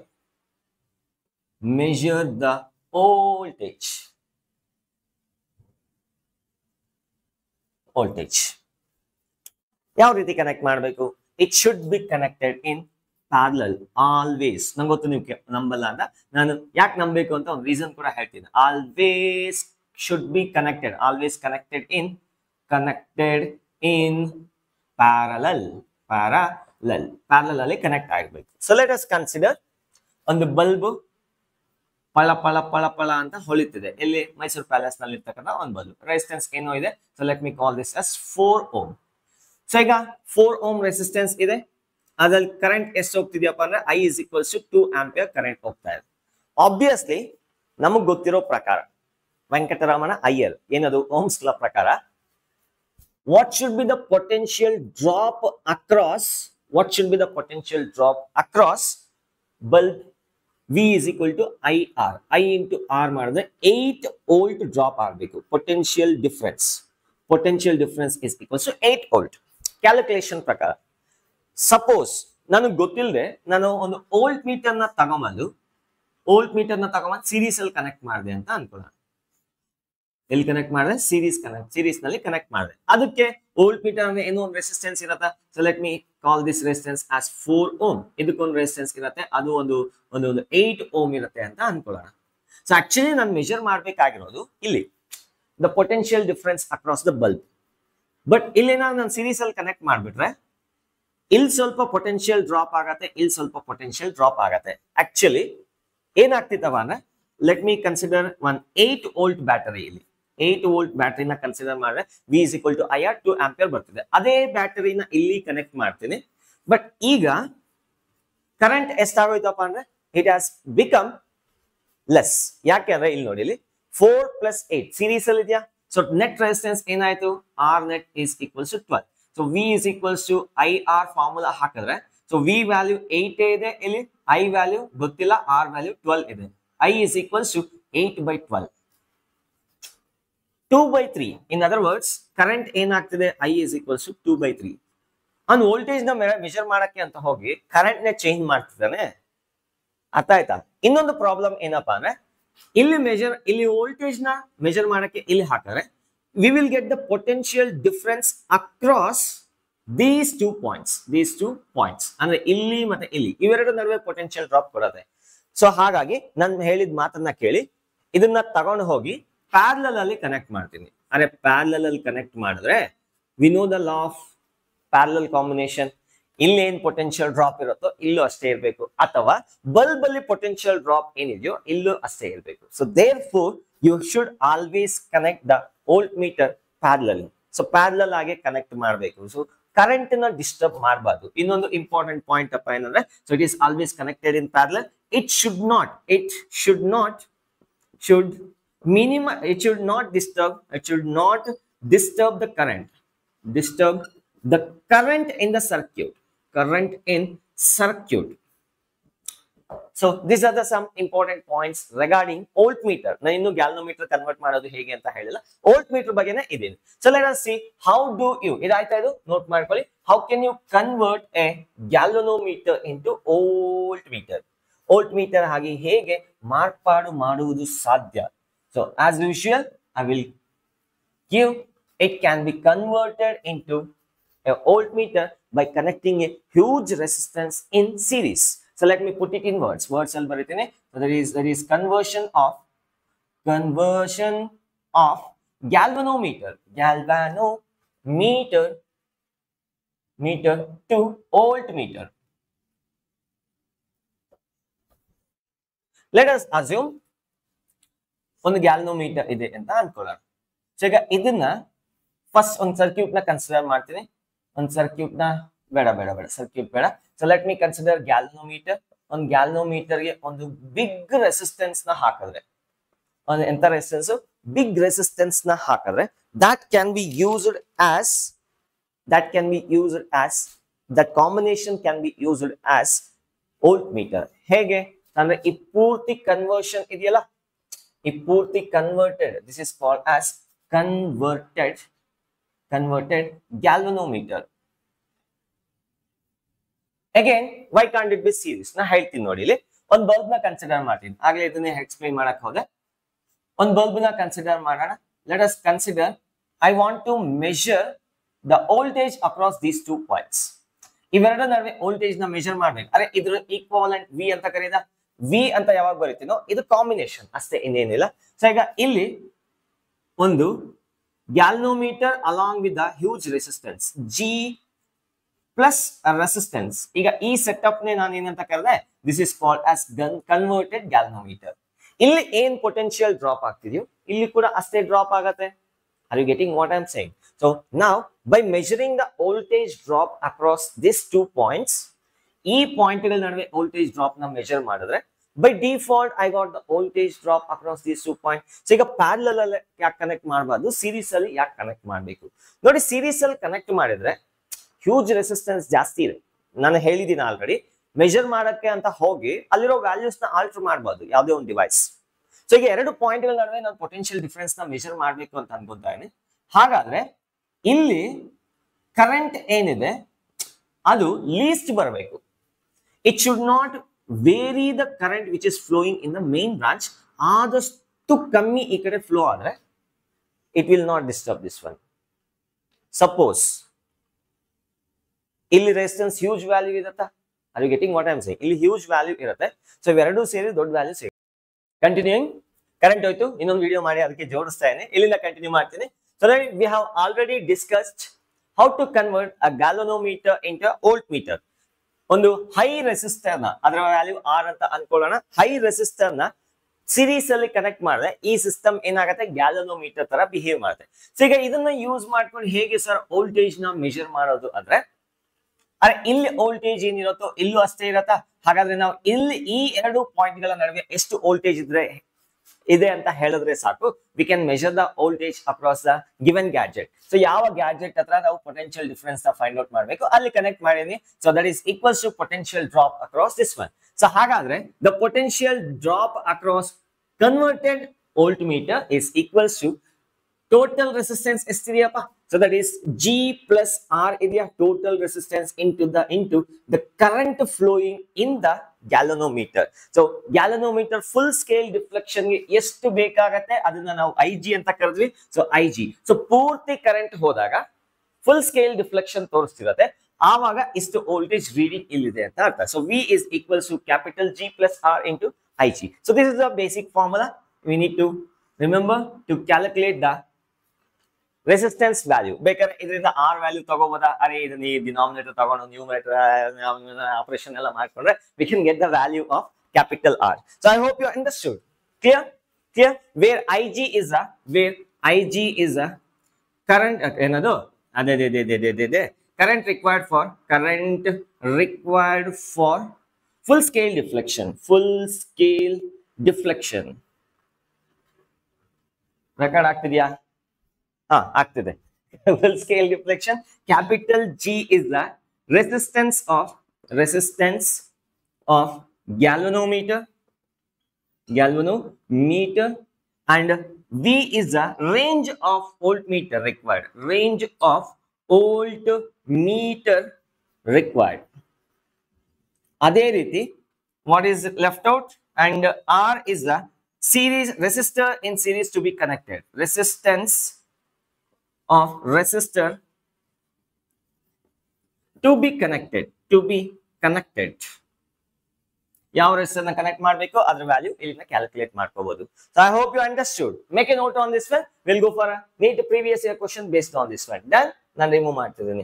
the voltage. ಯಾವ ರೀತಿ connect ಮಾಡಬೇಕು? It should be connected in parallel always. ನಂಗೆ ಗೊತ್ತು ನೀವು ನಂಬಲ್ಲ ಅಂತ, ನಾನು ಯಾಕೆ ನಂಬಬೇಕು ಅಂತ ಒಂದು ರೀಸನ್ ಕೂಡ ಹೇಳ್ತೀನಿ. Always should be connected. Always connected in parallel ಅಲ್ಲಿ ಕನೆಕ್ಟ್ ಆಗಬೇಕು. ಸೊ ಲೆಟ್ ಅಸ್ ಕನ್ಸಿಡರ್ ಒಂದು ಬಲ್ಬ್ ಪಳ ಪಳ ಪಳ ಪಳ ಅಂತ ಹೊಳಿತಿದೆ. ಇಲ್ಲಿ ಮೈಸೂರು ಪ್ಯಾಲೇಸ್ ನಲ್ಲಿ ಇರ್ತಕ್ಕಂಥ ಒಂದು ಬಲ್ಬ್. ರೆಸಿಸ್ಟೆನ್ಸ್ ಏನೋ ಇದೆ. So let me call this as 4 ohm. So ಈಗ 4 ohm ರೆಸಿಸ್ಟೆನ್ಸ್ ಇದೆ. ಅದ್ರಲ್ಲಿ ಕರೆಂಟ್ ಎಷ್ಟು ಹೋಗ್ತಿದ್ಯಪ್ಪ ಅಂದ್ರೆ I is equals to 2 ampere current ಹೋಗ್ತಾ ಇದೆ. ಆಬ್ವಿಯಸ್ಲಿ ನಮಗ್ ಗೊತ್ತಿರೋ ಪ್ರಕಾರ ವೆಂಕಟರಮಣ ಅಯ್ಯರ್ ಏನದು ಓಮ್ಸ್ ಲಾ ಪ್ರಕಾರ what should be the potential drop across bulb V is equal to IR. I into R ಮಾಡಿದ್ರೆ 8 volt drop ಆಗಬೇಕು. Potential difference is equals to 8 volt. Calculation ಪ್ರಕಾರ ಸಪೋಸ್ ನನಗೆ ಗೊತ್ತಿಲ್ಲದೆ ನಾನು ಒಂದು ವೋಲ್ಟ್ ಮೀಟರ್ ನ ತಗೊಂಬಂದು ಸೀರೀಸ್ ಅಲ್ಲಿ ಕನೆಕ್ಟ್ ಮಾಡಿದೆ ಅಂತ ಅನ್ಕೊಳ್ಳೋಣ. ಎಲ್ಲಿ ಕನೆಕ್ಟ್ ಮಾಡಿದ್ರೆ? ಸೀರೀಸ್ ನಲ್ಲಿ ಕನೆಕ್ಟ್ ಮಾಡಿದೆ. ಅದಕ್ಕೆ ವೋಲ್ಟ್ ಮೀಟರ್ ಅಂದ್ರೆ ಏನೋ ಒಂದು ರೆಸಿಸ್ಟೆನ್ಸ್ ಇರತ್ತಾ. So let me call this resistance as 4 ohm. ಇದಕ್ಕೊಂದು ರೆಸಿಸ್ಟೆನ್ಸ್ ಇರುತ್ತೆ, ಅದು ಒಂದು 8 ohm ಇರುತ್ತೆ ಅಂತ ಅನ್ಕೊಳ್ಳೋಣ. ಸೊ ಆಕ್ಚುಲಿ ನಾನು ಮೆಜರ್ ಮಾಡ್ಬೇಕಾಗಿರೋದು ಇಲ್ಲಿ the potential difference across the bulb. But ಇಲ್ಲಿ ನಾನು ಸೀರೀಸ್ ಅಲ್ಲಿ ಕನೆಕ್ಟ್ ಮಾಡ್ಬಿಟ್ರೆ ಇಲ್ಲಿ ಸ್ವಲ್ಪ ಪೊಟೆನ್ಶಿಯಲ್ ಡ್ರಾಪ್ ಆಗತ್ತೆ, ಇಲ್ಲಿ ಸ್ವಲ್ಪ ಪೊಟೆನ್ಶಿಯಲ್ ಡ್ರಾಪ್ ಆಗತ್ತೆ. ಆಕ್ಚುಲಿ ಏನಾಗ್ತಿತ್ತವ ಅಂದ್ರೆ let me consider one 8 volt battery. ಇಲ್ಲಿ 8 volt ಬ್ಯಾಟರಿನ ಕನ್ಸಿಡರ್ ಮಾಡಿದ್ರೆ V is equal to IR 2 ampere ಬರ್ತಿದೆ. ಅದೇ ಬ್ಯಾಟರಿನ ಇಲ್ಲಿ ಕನೆಕ್ಟ್ ಮಾಡ್ತೀನಿ. ಬಟ್ ಈಗ ಕರೆಂಟ್ ಎಷ್ಟಾಗೋಯ್ತಪ್ಪ ಅಂದ್ರೆ ಇಟ್ ಹ್ಯಾಸ್ ಬಿಕಮ್ ಲೆಸ್. ಯಾಕೆ ಅಂದ್ರೆ ಇಲ್ಲಿ ನೋಡಿ, ಇಲ್ಲಿ 4 + 8 ಸೀರೀಸ್ ಅಲ್ಲಿ ಇದೆಯಾ. ಸೊ ನೆಟ್ ರೆಸಿಸ್ಟೆನ್ಸ್ ಏನಾಯ್ತು? R net is equals to 12. So V is equals to IR formula ಹಾಕಿದ್ರೆ ಸೊ V ವ್ಯಾಲ್ಯೂ 8 ಇದೆ, ಇಲ್ಲಿ I ವ್ಯಾಲ್ಯೂ ಗೊತ್ತಿಲ್ಲ, R ವ್ಯಾಲ್ಯೂ 12 ಇದೆ. I is equals to 8/12. 2/3. In other words, current ಏನಾಗ್ತಿದೆ? I is equals to 2/3. ಅವ್ನು voltage ನ measure ಮಾಡಕ್ಕೆ ಅಂತ ಹೋಗಿ ಕರೆಂಟ್ ನ ಚೇಂಜ್ ಮಾಡ್ತಿದ್ದಾನೆ. ಅರ್ಥ ಆಯ್ತಾ? ಇನ್ನೊಂದು ಪ್ರಾಬ್ಲಮ್ ಏನಪ್ಪಾ ಅಂದ್ರೆ ಇಲ್ಲಿ ವೋಲ್ಟೇಜ್ ನ ಮೆಜರ್ ಮಾಡಕ್ಕೆ ಇಲ್ಲಿ ಹಾಕಿದ್ರೆ we will get the potential difference across these two points. ಅಂದ್ರೆ ಇಲ್ಲಿ ಮತ್ತೆ ಇಲ್ಲಿ ಇವೆರಡು ನಡುವೆ ಪೊಟೆನ್ಶಿಯಲ್ ಡ್ರಾಪ್ ಕೊಡುತ್ತೆ. ಸೊ ಹಾಗಾಗಿ ನಾನು ಹೇಳಿದ ಮಾತನ್ನ ಕೇಳಿ ಇದನ್ನ ತಗೊಂಡು ಹೋಗಿ ಪ್ಯಾರಲಲ್ ಅಲ್ಲಿ ಕನೆಕ್ಟ್ ಮಾಡ್ತೀನಿ. ಅಂದ್ರೆ ಪ್ಯಾರಲಲ್ ಅಲ್ಲಿ ಕನೆಕ್ಟ್ ಮಾಡಿದ್ರೆ we know the law of parallel combination. ಇಲ್ಲಿ ಏನ್ ಪೊಟೆನ್ಶಿಯಲ್ ಡ್ರಾಪ್ ಇರುತ್ತೋ ಇಲ್ಲೂ ಅಷ್ಟೇ ಇರಬೇಕು, ಅಥವಾ ಬಲ್ಬ್ ಅಲ್ಲಿ ಪೊಟೆನ್ಶಿಯಲ್ ಡ್ರಾಪ್ ಏನಿದೆಯೋ ಇಲ್ಲೂ ಅಷ್ಟೇ ಇರಬೇಕು. So therefore you should always connect the voltmeter parallelly. So parallel ಆಗಿ connect ಮಾಡಬೇಕು. So current ನ ಡಿಸ್ಟರ್ಬ್ ಮಾಡಬಾರ್ದು. ಇನ್ನೊಂದು ಇಂಪಾರ್ಟೆಂಟ್ ಪಾಯಿಂಟ್ ಅಪ್ಪ ಏನಂದ್ರೆ, so it is always connected in parallel. It should not disturb the current, in the circuit. So these are some important points regarding voltmeter. ನಾನು ಇನ್ನು galvanometer convert ಮಾಡೋದು ಹೇಗೆ ಅಂತ ಹೇಳಿಲ್ಲ, ವೋಲ್ಟ್ಮೀಟರ್ ಬಗ್ಗೆನೇ ಇದೀನಿ. So let us see how do you, ಇದಾಯ್ತಾ, ಇದು note ಮಾಡ್ಕೊಳ್ಳಿ. How can you convert a galvanometer into voltmeter? voltmeter ಹಾಗೆ ಹೇಗೆ ಮಾರ್ಪಾಡು ಮಾಡುವುದು ಸಾಧ್ಯ? So as usual I will give, it can be converted into a voltmeter by connecting a huge resistance in series. So let me put it in words. ಅಲ್ಲಿ ಬರೀತೀನಿ. So there is conversion of galvanometer to voltmeter. Let us assume ಒಂದು galvanometer ಇದೆ ಅಂತ ಅನ್ಕೊಳ್ಳೋಣ. So ಈಗ ಇದನ್ನ first ಒಂದು circuit ನ consider ಮಾಡ್ತೀನಿ. ಒಂದು ಸರ್ಕ್ಯೂಟ್ ನ ಬೇಡ ಸರ್ಕ್ಯೂಟ್ ಬೇಡ. So let me consider galvanometer. ಒಂದು ಗ್ಯಾಲ್ವನೋಮೀಟರ್ಗೆ ಒಂದು ಬಿಗ್ ರೆಸಿಸ್ಟೆನ್ಸ್ ನ ಹಾಕಿದ್ರೆ, ಒಂದು ಎಂತ ರೆಸಿಸ್ಟೆನ್ಸ್, ಬಿಗ್ ರೆಸಿಸ್ಟೆನ್ಸ್ ನ ಹಾಕಿದ್ರೆ, that combination can be used as voltmeter. ಹೇಗೆ ಅಂದ್ರೆ ಈ ಪೂರ್ತಿ ಕನ್ವರ್ಷನ್ ಇದೆಯಲ್ಲ, ಈ ಪೂರ್ತಿ converted, this is called as converted galvanometer. Again, why can't it be series? ನಾ ಹೇಳ್ತೀನಿ ನೋಡಿ. ಇಲ್ಲಿ ಒಂದು ಬಲ್ಬ್ ನ ಕನ್ಸಿಡರ್ ಮಾಡ್ತೀನಿ. ಆಗ್ಲೇ ಇದನ್ನ ಎಕ್ಸ್ಪ್ಲೈನ್ ಮಾಡಕ್ ಹೋದೆ. ಒಂದು ಬಲ್ಬ್ ನ ಕನ್ಸಿಡರ್ ಮಾಡೋಣ. Let us consider, I want to measure the voltage across these 2 points. ಇವೆರಡರ ನಡುವೆ ವೋಲ್ಟೇಜ್ ನ ಮೆಜರ್ ಮಾಡ್ಬೇಕು. ಅರೆ ಇದ್ರ ಈಕ್ವಾಲೆಂಟ್ ವಿ ಅಂತ ಕರೀದ. ವಿ ಅಂತ ಯಾವಾಗ ಬರೀತೀನೋ ಇದು ಕಾಂಬಿನೇಷನ್ ಅಷ್ಟೇ, ಇನ್ನೇನಿಲ್ಲ. ಸೊ ಈಗ ಇಲ್ಲಿ ಒಂದು galvanometer along with the huge resistance G plus resistance. ಈಗ ಈ ಸೆಟಪ್ ನೇ ನಾನು ಏನಂತ ಕರೆದೆ, this is called as converted galvanometer. ಇಲ್ಲಿ ಏನ್ ಪೊಟೆನ್ಶಿಯಲ್ ಡ್ರಾಪ್ ಆಗ್ತಿದೆಯೋ ಇಲ್ಲಿ ಕೂಡ ಅಷ್ಟೇ ಡ್ರಾಪ್ ಆಗತ್ತೆ. Are you getting what I am saying? So ನಾವ್ by measuring the voltage drop across this 2 points, ಈ ಪಾಯಿಂಟ್ ಗಳ ನಡುವೆ ವೋಲ್ಟೇಜ್ ಡ್ರಾಪ್ ನ ಮೆಜರ್ ಮಾಡಿದ್ರೆ, by default I got the voltage drop across these 2 point. So ಈಗ parallel ಅಲ್ಲಿ ಯಾಕೆ connect ಮಾಡಬಾರ್ದು, ಸೀರೀಸ್ ಅಲ್ಲಿ ಯಾಕೆ ಕನೆಕ್ಟ್ ಮಾಡಬೇಕು ನೋಡಿ. ಸೀರೀಸ್ ಅಲ್ಲಿ ಕನೆಕ್ಟ್ ಮಾಡಿದ್ರೆ ಹ್ಯೂಜ್ ರೆಸಿಸ್ಟೆನ್ಸ್ ಜಾಸ್ತಿ ಇದೆ, ನಾನು ಹೇಳಿದ್ದೀನಿ ಆಲ್ರೆಡಿ. ಮೆಜರ್ ಮಾಡಕ್ಕೆ ಅಂತ ಹೋಗಿ ಅಲ್ಲಿರೋ ವ್ಯಾಲ್ಯೂಸ್ ನ ಆಲ್ಟರ್ ಮಾಡಬಹುದು ಯಾವುದೇ ಒಂದು ಡಿವೈಸ್. ಸೊ ಈಗ 2 ಪಾಯಿಂಟ್ ಗಳ ನಡುವೆ ನಾನು ಪೊಟೆನ್ಶಿಯಲ್ ಡಿಫರೆನ್ಸ್ ನ ಮೆಜರ್ ಮಾಡಬೇಕು ಅಂತ ಅನ್ಕೊಂತಾ ಇದ್ದೀನಿ. ಹಾಗಾದ್ರೆ ಇಲ್ಲಿ ಕರೆಂಟ್ ಏನಿದೆ ಅದು ಲೀಸ್ಟ್ ಬರಬೇಕು. It should not vary the current which is flowing in the main branch. ಆದಷ್ಟು ಕಮ್ಮಿ ಈ ಕಡೆ ಫ್ಲೋ ಆದ್ರೆ it will not disturb this one. Suppose ಇಲ್ಲಿ ರೆಸಿಸ್ಟೆನ್ಸ್ ಹ್ಯೂಜ್ ವ್ಯಾಲ್ಯೂ ಇರುತ್ತಾ? Are you getting what I am saying? ಇಲ್ಲಿ huge value ಇರುತ್ತೆ. ಸೊ ಇವೆರಡೂ ಸೇರಿ ದೊಡ್ಡ ವ್ಯಾಲ್ಯೂ ಸೇರಿ ಕಂಟಿನ್ಯೂಯಿಂಗ್. ಕರೆಂಟ್ ಹೋಯ್ತು, ಇನ್ನೊಂದು ವಿಡಿಯೋ ಮಾಡಿ ಅದಕ್ಕೆ ಜೋಡಿಸ್ತಾ ಇದ್ದೀನಿ. ಇಲ್ಲಿಂದ ಕಂಟಿನ್ಯೂ ಮಾಡ್ತೀನಿ. So we have already discussed how to convert a galvanometer into a voltmeter. ಒಂದು ಹೈ ರೆಸಿಸ್ಟರ್ ನ, ಅದರ ವ್ಯಾಲ್ಯೂ ಆರ್ ಅಂತ ಅನ್ಕೊಳ್ಳೋಣ, ಹೈ ರೆಸಿಸ್ಟರ್ ನ ಸಿರೀಸ್ ಅಲ್ಲಿ ಕನೆಕ್ಟ್ ಮಾಡಿದ್ರೆ ಈ ಸಿಸ್ಟಮ್ ಏನಾಗುತ್ತೆ, ಗ್ಯಾಲ್ವನೋಮೀಟರ್ ತರ ಬಿಹೇವ್ ಮಾಡುತ್ತೆ. ಸೊ ಈಗ ಇದನ್ನ ಯೂಸ್ ಮಾಡ್ಕೊಂಡು ಹೇಗೆ ಸರ್ ವೋಲ್ಟೇಜ್ ನ ಮೆಜರ್ ಮಾಡೋದು ಅಂದ್ರೆ, ಅರೆ ಇಲ್ಲಿ ವೋಲ್ಟೇಜ್ ಏನಿರುತ್ತೋ ಇಲ್ಲೂ ಅಷ್ಟೇ ಇರತ್ತಾ? ಹಾಗಾದ್ರೆ ನಾವು ಇಲ್ಲಿ ಈ 2 ಪಾಯಿಂಟ್ ಗಳ ನಡುವೆ ಎಷ್ಟು ವೋಲ್ಟೇಜ್ ಇದೆ ಅಂತ ಹೇಳಿದ್ರೆ ಸಾಕು. We can measure the voltage across the given gadget. So ಯಾವ ಗ್ಯಾಜೆಟ್ ಹತ್ರ ನಾವು ಪೊಟೆನ್ಶಿಯಲ್ ಡಿಫರೆನ್ಸ್ ನ ಫೈಂಡ್ ಔಟ್ ಮಾಡಬೇಕು, ಅಲ್ಲಿ ಕನೆಕ್ಟ್ ಮಾಡೀನಿ. So that is equals to potential drop across this one. So ಹಾಗಾದ್ರೆ the potential drop across converted voltmeter is equals to total resistance ಎಷ್ಟಿದೆಯಪ್ಪ? So that is G plus R idea, total resistance into the current flowing in the galvanometer. So galvanometer full scale deflection ಗೆ ಎಷ್ಟು ಬೇಕಾಗತ್ತೆ ಅದನ್ನ ನಾವು IG ಅಂತ ಕರೆದ್ವಿ. So IG, so ಪೂರ್ತಿ current ಹೋದಾಗ full scale deflection ತೋರಿಸ್ತಿರತ್ತೆ, ಆವಾಗ ಇಷ್ಟು ವೋಲ್ಟೇಜ್ ರೀಡಿಂಗ್ ಇಲ್ಲಿದೆ ಅಂತ ಅರ್ಥ. So V is equals to capital G plus R into IG. So this is the basic formula we need to remember to calculate the resistance value. ಬೇಕಾದ್ರೆ ಇದರಿಂದ R value ತಗೋಬೋದಾ? ಅರೆ ಇದನ್ನ ಈ ಡಿನಾಮಿನೇಟರ್ ತಗೊಂಡು numerator operation ಎಲ್ಲ ಮಾಡ್ಕೊಂಡ್ರೆ we can get the value of capital R. So I hope you understood. Clear? Clear? Where IG is a current ಏನದು ಅದೇ current required for full scale deflection. Record ಆಗ್ತಿದ್ಯಾ? ಆಗ್ತಿದೆ. Full scale deflection. Capital G is the resistance of galvanometer, and V is the range of voltmeter required. ಅದೇ ರೀತಿ what is left out, and R is the series resistor in series to be connected. Resistance of resistor to be connected. ಯಾವ resistor ನ connect ಮಾಡಬೇಕು ಅದರ value ಇಲ್ಲಿಂದ calculate ಮಾಡ್ಕೋಬಹುದು. So I hope you understood. Make a note on this one. We'll go for a NEET previous year question based on this one. Done? ನಾನು remove ಮಾಡ್ತಿದ್ದೀನಿ.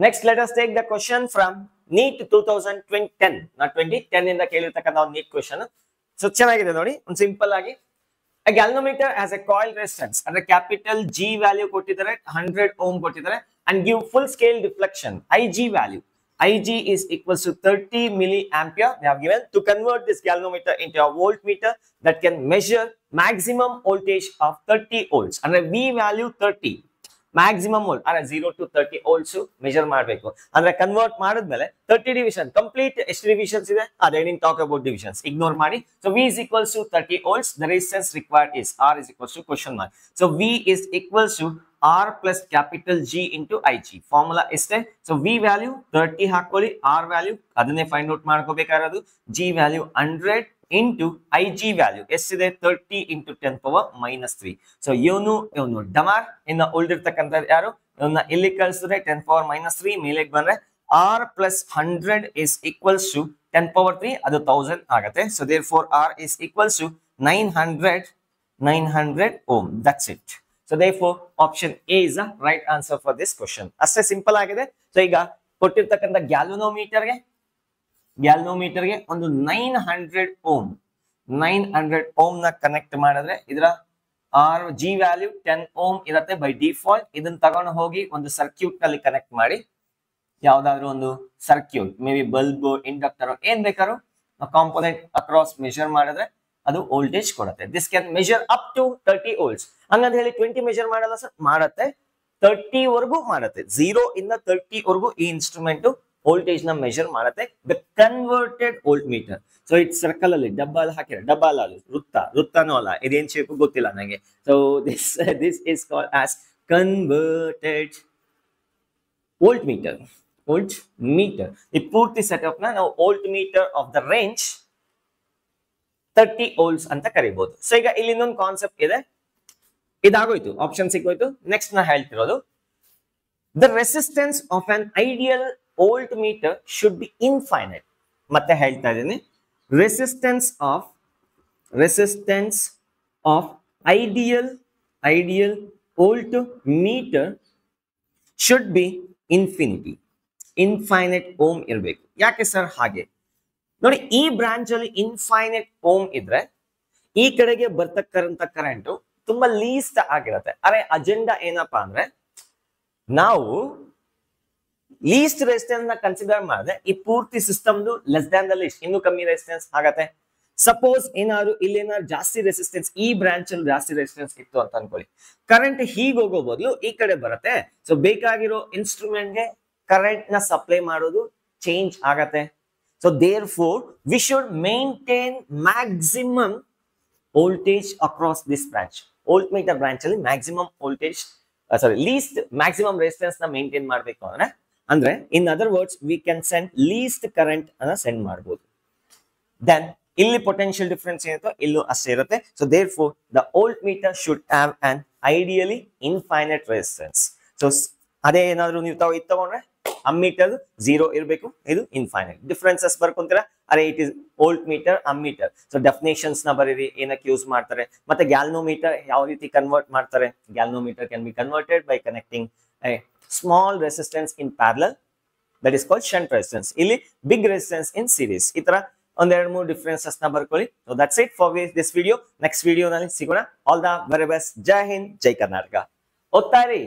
Next, let us take the question from NEET 2010. Not 2010 ಇಂದ ಕೇಳಿರ್ತಕ್ಕಂಥ ಒಂದು NEET question. So ಚೆನ್ನಾಗಿದೆ ನೋಡಿ, ಒಂದು simple ಆಗಿ a galvanometer has a coil resistance ಅಂದ್ರೆ capital G value ಕೊಟ್ಟಿದ್ದಾರೆ, 100 ohm ಕೊಟ್ಟಿದ್ದಾರೆ, and give full scale deflection. IG value. IG is equals to 30 milliampere. They have given to convert this galvanometer into a voltmeter that can measure maximum voltage of 30 volts. And V value 30. Maximum volt. And 0 to 30 volts measure ಮಾಡಬೇಕು. ಅಂದ್ರೆ convert ಮಾಡಿದ್ಮೇಲೆ 30 division complete ಎಷ್ಟು divisions ಇದೆ? I didn't talk about divisions. Ignore ಮಾಡಿ. So V is equals to 30 volts. The resistance required is R is equals to question mark. So V is equals to R plus capital G into IG. Formula ಇಷ್ಟೇ. So V value 30 ಹಾಕೊಳ್ಳಿ, R value ಅದನ್ನೇ find out ಮಾಡ್ಕೋಬೇಕಾಗಿರೋದು. G value 100 into IG value ಎಷ್ಟಿದೆ? 30 into 10 power minus 3. So ಇವನು ಡಮಾರ್ ಇನ್ನು ಉಳಿದಿರ್ತಕ್ಕಂಥ ಯಾರು ಇವನ್ನ ಇಲ್ಲಿ ಕಳಿಸಿದ್ರೆ 10 power minus 3 ಮೇಲೆ ಬಂದ್ರೆ R plus 100 is equals to 10 power 3 ಅದು 1000 ಆಗುತ್ತೆ. So therefore R is equals to 900 ohm. That's it. So therefore option A is the right answer for this question. ಅಷ್ಟೇ ಸಿಂಪಲ್ ಆಗಿದೆ. ಸೊ ಈಗ ಕೊಟ್ಟಿರ್ತಕ್ಕಂಥ ಗ್ಯಾಲ್ವನೋಮೀಟರ್ಗೆ ಒಂದು 900 ohm ನ ಕನೆಕ್ಟ್ ಮಾಡಿದ್ರೆ ಇದರ G ವ್ಯಾಲ್ಯೂ 10 ohm ಇರುತ್ತೆ ಬೈ ಡಿಫಾಲ್ಟ್. ಇದನ್ನ ತಗೊಂಡು ಹೋಗಿ ಒಂದು ಸರ್ಕ್ಯೂಟ್ ನಲ್ಲಿ ಕನೆಕ್ಟ್ ಮಾಡಿ, ಯಾವ್ದಾದ್ರು ಒಂದು circuit may be bulb, inductor ಏನ್ ಬೇಕಾದ್ರೂ ಕಾಂಪೋನೆಂಟ್ ಅಕ್ರಾಸ್ ಮೆಜರ್ ಮಾಡಿದ್ರೆ ಅದು ವೋಲ್ಟೇಜ್ ಕೊಡುತ್ತೆ. This can measure up to 30 volts. ಹಂಗಂತ ಹೇಳಿ 20 ಮೆಜರ್ ಮಾಡಲ್ಲ ಸರ್, ಮಾಡುತ್ತೆ 30 ವರೆಗೂ ಮಾಡುತ್ತೆ. 0 ಇಂದ 30 ವರೆಗೂ ಈ ಇನ್ಸ್ಟ್ರೂಮೆಂಟ್ ವೋಲ್ಟೇಜ್ ನ ಮೆಜರ್ ಮಾಡುತ್ತೆ. The converted volt meter. So it circle ಅಲ್ಲಿ ಡಬ್ಬಲ್ ಹಾಕಿರ, ಡಬ್ಬಲ್ ಅದು ವೃತ್ತನೂ ಅಲ್ಲ, ಇದೇನ್ ಶೇಪ್ ಗೊತ್ತಿಲ್ಲ ನನಗೆ. So this is called as converted volt meter. ಈ ಪೂರ್ತಿ ಸೆಟಪ್ ನ ನಾವು volt meter of the range 30 volts ಅಂತ ಕರಿಬಹುದು. ಸೊ ಈಗ ಇಲ್ಲಿ ಇನ್ನೊಂದು ಕಾನ್ಸೆಪ್ಟ್ ಇದೆ, ಇದಾಗೋಯ್ತು, ಆಪ್ಷನ್ ಸಿಕ್ಕೋಯ್ತು. ನೆಕ್ಸ್ಟ್ ನಾ ಹೇಳ್ತಿರೋದು the resistance of an ideal voltmeter should be infinite. ಮತ್ತೆ ಹೇಳ್ತಾ ಇದ್ದೀನಿ, resistance of ideal voltmeter should be infinite ohm ಇರಬೇಕು. ಯಾಕೆ ಸರ್ ಹಾಗೆ? ನೋಡಿ, ಈ ಬ್ರಾಂಚ್ ಅಲ್ಲಿ ಇನ್ಫೈನೈಟ್ ಓಮ್ ಇದ್ರೆ ಈ ಕಡೆಗೆ ಬರ್ತಕ್ಕಂಥ ಕರೆಂಟ್ ತುಂಬಾ ಲೀಸ್ಟ್ ಆಗಿರುತ್ತೆ. ಅರೆ ಅಜೆಂಡಾ ಏನಪ್ಪಾ ಅಂದ್ರೆ ನಾವು ಲೀಸ್ಟ್ ರೆಸಿಸ್ಟೆನ್ಸ್ ನ ಕನ್ಸಿಡರ್ ಮಾಡಿದ್ರೆ ಈ ಪೂರ್ತಿ ಸಿಸ್ಟಮ್ದು ಲೆಸ್ ದ್ಯಾನ್ ದ ಲೀಸ್ಟ್, ಇನ್ನೂ ಕಮ್ಮಿ ರೆಸಿಸ್ಟೆನ್ಸ್ ಆಗತ್ತೆ. ಸಪೋಸ್ ಏನಾದ್ರು ಇಲ್ಲೇನಾದ್ರು ಜಾಸ್ತಿ ರೆಸಿಸ್ಟೆನ್ಸ್, ಈ ಬ್ರಾಂಚ್ ಅಲ್ಲಿ ಜಾಸ್ತಿ ರೆಸಿಸ್ಟೆನ್ಸ್ ಇತ್ತು ಅಂತ ಅನ್ಕೊಳ್ಳಿ, ಕರೆಂಟ್ ಹೀಗೆ ಹೋಗೋ ಬದಲು ಈ ಕಡೆ ಬರುತ್ತೆ. ಸೊ ಬೇಕಾಗಿರೋ ಇನ್ಸ್ಟ್ರೂಮೆಂಟ್ಗೆ ಕರೆಂಟ್ ನ ಸಪ್ಲೈ ಮಾಡೋದು ಚೇಂಜ್ ಆಗತ್ತೆ. So therefore we should maintain maximum voltage across this branch. Voltmeter branch ಅಲ್ಲಿ maximum voltage least maximum resistance ನ maintain ಮಾಡಬೇಕು ಅಂದ್ರೆ in other words we can send least current ಅನ್ನ send ಮಾಡಬಹುದು. Then ಇಲ್ಲಿ potential difference ಏನಿರುತ್ತೋ ಇಲ್ಲೂ ಅಷ್ಟೇ ಇರುತ್ತೆ. So therefore the voltmeter should have an ideally infinite resistance. So ಅದೇ ಏನಾದ್ರು ನೀವು ತಗೊಂಡ್ರೆ ಅಮ್ಮೀಟರ್ 0 ಇರಬೇಕು, ಇದು ಇನ್ಫೈನೈಟ್. ಡಿಫರೆನ್ಸಸ್ ಬರ್ಕೊಂತೀರಾ, ಅರೆ it is volt meter, ammeter. So definitions ನ ಬರೀರಿ, ಏನಕ್ಕೆ ಯೂಸ್ ಮಾಡ್ತಾರೆ, ಮತ್ತೆ ಗ್ಯಾಲ್ನೋಮೀಟರ್ ಯಾವ ರೀತಿ ಕನ್ವರ್ಟ್ ಮಾಡ್ತಾರೆ. Galvanometer can be converted by connecting a small resistance in parallel, that is called shunt resistance. ಇಲ್ಲಿ ಬಿಗ್ ರೆಸಿಸ್ಟೆನ್ಸ್ ಇನ್ ಸೀರೀಸ್. ಈ ತರ ಒಂದೆರಡು ಮೂರು ಡಿಫ್ರೆನ್ಸಸ್ ನ ಬರ್ಕೊಳ್ಳಿ. So that's it for this video. Next ವಿಡಿಯೋನಲ್ಲಿ ಸಿಗೋಣ. All the very best. ಜೈ ಹಿಂದ್, ಜೈ ಕರ್ನಾಟಕ. ಓದ್ತಾ ಇರಿ.